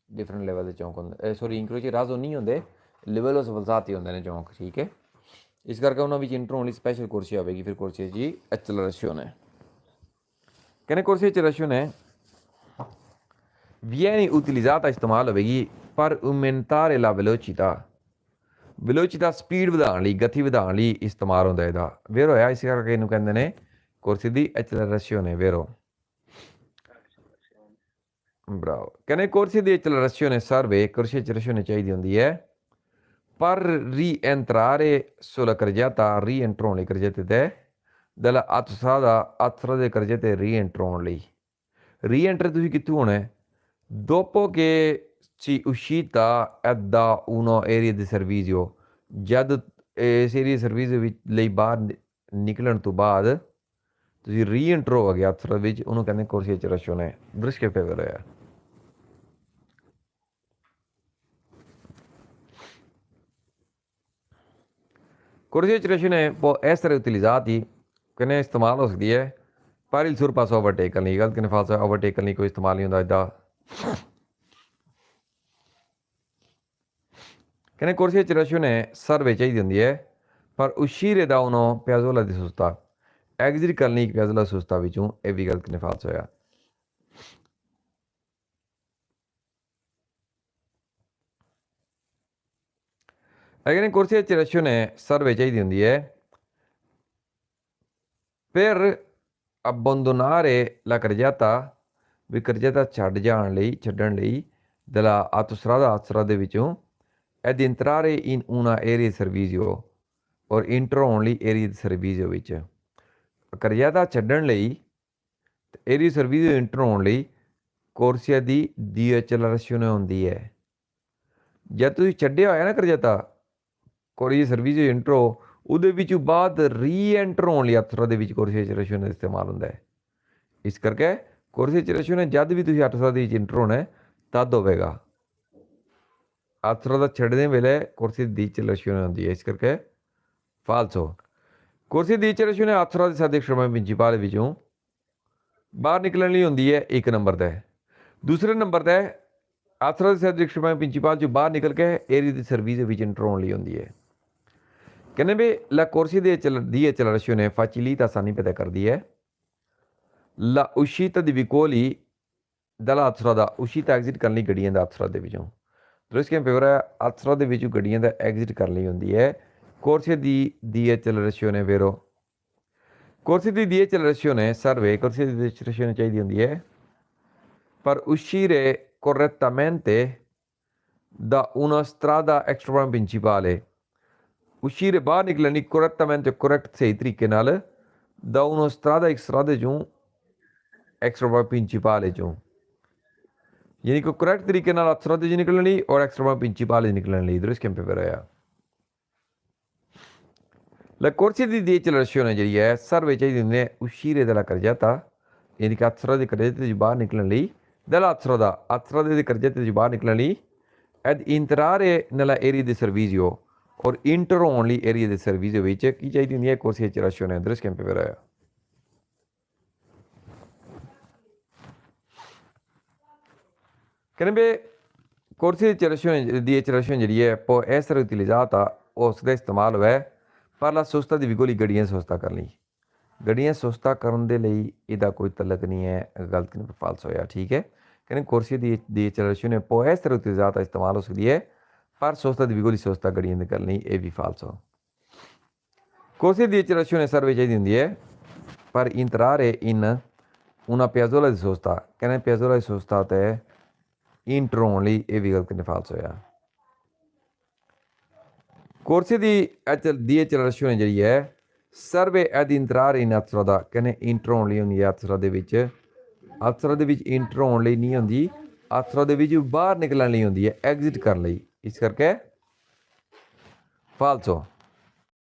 ਡਿਫਰੈਂਟ ਲੈਵਲ ਦੇ ਚੌਂਕ ਹੁੰਦੇ ਸੌਰੀ ਇੰਕਰੋਚੇ ਰਾਜ਼ੋ ਨਹੀਂ ਹੁੰਦੇ ਲਿਵਲ ਉਸ ਵਲਸਾਤੀ ਹੁੰਦੇ ਨੇ ਚੌਂਕ ਠੀਕ ਹੈ ਇਸ ਕਰਕੇ ਉਹਨਾਂ ਵਿੱਚ ਇੰਟਰ ਹੋਣ ਲਈ ਸਪੈਸ਼ਲ ਕੁਰਸੀ ਆਵੇਗੀ ਫਿਰ ਕੁਰਸੀ ਜੀ accelerazione ਕਹਿੰਦੇ ਕੁਰਸੀ accelerazione viene utilizzata ਇਸਤੇਮਾਲ ਹੋਵੇਗੀ ਪਰ aumentare la velocità ਸਪੀਡ ਵਧਾਉਣ ਲਈ ਗਤੀ ਵਧਾਉਣ ਲਈ ਇਸਤੇਮਾਲ ਹੁੰਦਾ ਇਹਦਾ ਵੇਰੋ ਹੋਇਆ ਇਸ ਕਰਕੇ ਇਹਨੂੰ ਕਹਿੰਦੇ ਨੇ ਕੁਰਸੀ ਦੀ accelerazione ਵੇਰੋ bravo ਕਹਿੰਦੇ ਕੁਰਸੀ ਦੀ accelerazione serve ਕੁਰਸੀ accelerazione ਚਾਹੀਦੀ ਹੁੰਦੀ ਹੈ per rientrare sulla carreggiata rientro le carreggete della autostrada delle carreggete rientro lì rientra ਤੁਸੀਂ ਕਿੱਥੋਂ ਹੋਣਾ dopo che si uscita da uno area di servizio ਜਦ ਇਸ ਏਰੀਆ ਸਰਵਿਸ ਵਿੱਚ ਲਈ ਬਾਹਰ ਨਿਕਲਣ ਤੋਂ ਬਾਅਦ ਤੁਸੀਂ ਰੀਐਂਟਰ ਹੋ ਗਿਆ autostrada ਵਿੱਚ ਉਹਨੂੰ ਕਹਿੰਦੇ corsia di accelerazione ਦ੍ਰਿਸ਼ ਕੇ ਫੇਵਰ ਹੈ corsia di accelerazione può essere utilizzati ਕਹਿੰਦੇ ਇਸਤੇਮਾਲ ਹੋ ਸਕਦੀ ਹੈ ਪਰ il sorpasso overtake ਕਰਨ ਲਈ ਗਲਤ ਕਹਿੰਦੇ ਫਾਲਸ overtake ਕਰਨ ਲਈ ਕੋਈ ਇਸਤੇਮਾਲ ਨਹੀਂ ਹੁੰਦਾ ਇੱਦਾਂ ਕਹਿੰਦੇ corsia di accelerazione serve ਚਾਹੀਦੀ ਹੁੰਦੀ ਹੈ ਪਰ uscire da uno piazzola di sosta exit ਕਰਨ ਲਈ piazzola di sosta ਵਿੱਚੋਂ ਇਹ ਵੀ ਗਲਤ ਕਹਿੰਦੇ ਫਾਲਸ ਹੋਇਆ ਕਹਿੰਦੇ corsia di accelerazione serve ਚਾਹੀਦੀ ਹੁੰਦੀ ਹੈ per abbandonare la carreggiata ਵੀ carreggiata ਛੱਡਣ ਲਈ della autostrada ਦੇ ਵਿੱਚੋਂ ed entrare in una area di servizio ਔਰ ਇੰਟਰ ਹੋਣ ਲਈ ਏਰੀਆ ਦੀ ਸਰਵਿਸ ਵਿੱਚ carreggiata ਛੱਡਣ ਲਈ ਏਰੀਆ ਸਰਵਿਸ ਇੰਟਰ ਹੋਣ ਲਈ corsia ਦੀ accelerazione ਹੁੰਦੀ ਹੈ ਜਦ ਤੁਸੀਂ ਛੱਡਿਆ ਹੋਇਆ ਨਾ carreggiata corsia ਸਰਵਿਸ ਇੰਟਰ ਉਹਦੇ ਵਿੱਚ ਬਾਅਦ ਰੀਐਂਟਰ ਹੋਣ ਲਈ autostrada ਦੇ ਵਿੱਚ corsia di accelerazione ਦਾ ਇਸਤੇਮਾਲ ਹੁੰਦਾ ਹੈ ਇਸ ਕਰਕੇ corsia di accelerazione ਜਦ ਵੀ ਤੁਸੀਂ autostrada ਦੇ ਵਿੱਚ ਇੰਟਰ ਹੋਣਾ ਤਦ ਹੋਵੇਗਾ autostrada ਛੱਡਦੇ ਵੇਲੇ corsia di accelerazione ਹੁੰਦੀ ਹੈ ਇਸ ਕਰਕੇ ਫਾਲਸੋ corsia di accelerazione autostrada ਦੇ ਸਾਦੇ ਸ਼ਰਮਾ ਪ੍ਰਿੰਸੀਪਲ ਵਿੱਚੋਂ ਬਾਹਰ ਨਿਕਲਣ ਲਈ ਹੁੰਦੀ ਹੈ ਇੱਕ ਨੰਬਰ ਤੇ ਦੂਸਰੇ ਨੰਬਰ ਤੇ autostrada ਦੇ ਸਾਦੇ ਸ਼ਰਮਾ ਪ੍ਰਿੰਸੀਪਲ ਚੋਂ ਬਾਹਰ ਨਿਕਲ ਕੇ ਏਰੀਆ ਦੀ ਸਰਵਿਸ ਵਿੱਚ ਇੰਟਰ ਹੋਣ ਲਈ ਹੁੰਦੀ ਹੈ ਕਹਿੰਦੇ ਵੀ la corsia di accelerazione facilita ਆਸਾਨੀ ਪੈਦਾ ਕਰਦੀ ਹੈ la uscita di veicoli dalla autostrada uscita exit ਕਰਨ ਲਈ ਗੱਡੀਆਂ ਦਾ autostrada ਦੇ ਵਿੱਚੋਂ ਦੂਸਰੇ ਕੇ ਫੇਵਰ ਹੈ autostrada ਦੇ ਵਿੱਚੋਂ ਗੱਡੀਆਂ ਦਾ ਐਗਜ਼ਿਟ ਕਰਨ ਲਈ ਹੁੰਦੀ ਹੈ corsia di accelerazione vero corsia di accelerazione serve corsia di accelerazione ਚਾਹੀਦੀ ਹੁੰਦੀ ਹੈ per uscire correttamente da una strada extra principale uscire ਬਾਹਰ ਨਿਕਲਣ ਲਈ correttamente correct ਸਹੀ ਤਰੀਕੇ ਨਾਲ da una strada ਇੱਕ strada ਚੋਂ extra principale ਚੋਂ ਯਾਨੀ ਕਿ correct ਤਰੀਕੇ ਨਾਲ autostrada 'ਚ ਨਿਕਲਣ ਲਈ ਔਰ extra principale ਨਿਕਲਣ ਲਈ ਇਧਰ ਇਸ ਕੈਂਪੇ ਪਰ ਆਇਆ la corsia di accelerazione ਜਿਹੜੀ ਹੈ ਸਰਵੇ ਚਾਹੀਦੀ ਹੁੰਦੀ ਹੈ uscire dalla carreggiata ਯਾਨੀ ਕਿ autostrada ਦੇ carreggiata 'ਚ ਬਾਹਰ ਨਿਕਲਣ ਲਈ dalla autostrada ਦੇ carreggiata 'ਚ ਬਾਹਰ ਨਿਕਲਣ ਲਈ ed entrare nella area di servizio ਔਰ ਇੰਟਰ ਹੋਣ ਲਈ ਏਰੀਆ ਦੇ ਸਰਵਿਸ ਦੇ ਵਿੱਚ ਕੀ ਚਾਹੀਦੀ ਹੁੰਦੀ ਹੈ corsia di accelerazione ਇਧਰ ਇਸ ਕੈਂਪੇ ਪਰ ਆਇਆ ਕਹਿੰਦੇ corsia di accelerazione ਜਿਹੜੀ ਹੈ può essere utilizzata ਉਸ ਦਾ ਇਸਤੇਮਾਲ ਹੋਇਆ ਪਰ la sosta di veicoli ਗੱਡੀਆਂ ਸੋਸਤਾ ਕਰਨ ਲਈ ਗੱਡੀਆਂ ਸੋਸਤਾ ਕਰਨ ਦੇ ਲਈ ਇਹਦਾ ਕੋਈ ਤਲਕ ਨਹੀਂ ਹੈ ਗਲਤ ਨਹੀਂ ਫਾਲਸ ਹੋਇਆ ਠੀਕ ਹੈ ਕਹਿੰਦੇ corsia di accelerazione può essere utilizzata ਇਸਤੇਮਾਲ ਹੋ ਸਕਦੀ ਹੈ ਪਰ sosta di veicoli ਸੋਸਤਾ ਗੱਡੀਆਂ ਦੇ ਕਰਨ ਲਈ ਇਹ ਵੀ ਫਾਲਸ ਹੋ corsia di accelerazione serve ਚਾਹੀਦੀ ਹੁੰਦੀ ਹੈ ਪਰ entrare in una piazzola di sosta ਕਹਿੰਦੇ piazzola di sosta ਤੇ ਇੰਟਰ ਹੋਣ ਲਈ ਇਹ ਵੀ ਗਲਤ ਨਹੀਂ ਫਾਲਸ ਹੋਇਆ corsia di accelerazione ਜਿਹੜੀ ਹੈ serve ad entrare in autostrada ਕਹਿੰਦੇ ਇੰਟਰ ਹੋਣ ਲਈ ਹੁੰਦੀ ਹੈ autostrada ਦੇ ਵਿੱਚ autostrada ਦੇ ਵਿੱਚ ਇੰਟਰ ਹੋਣ ਲਈ ਨਹੀਂ ਹੁੰਦੀ autostrada ਦੇ ਵਿੱਚ ਬਾਹਰ ਨਿਕਲਣ ਲਈ ਹੁੰਦੀ ਹੈ ਐਗਜ਼ਿਟ ਕਰਨ ਲਈ ਇਸ ਕਰਕੇ falso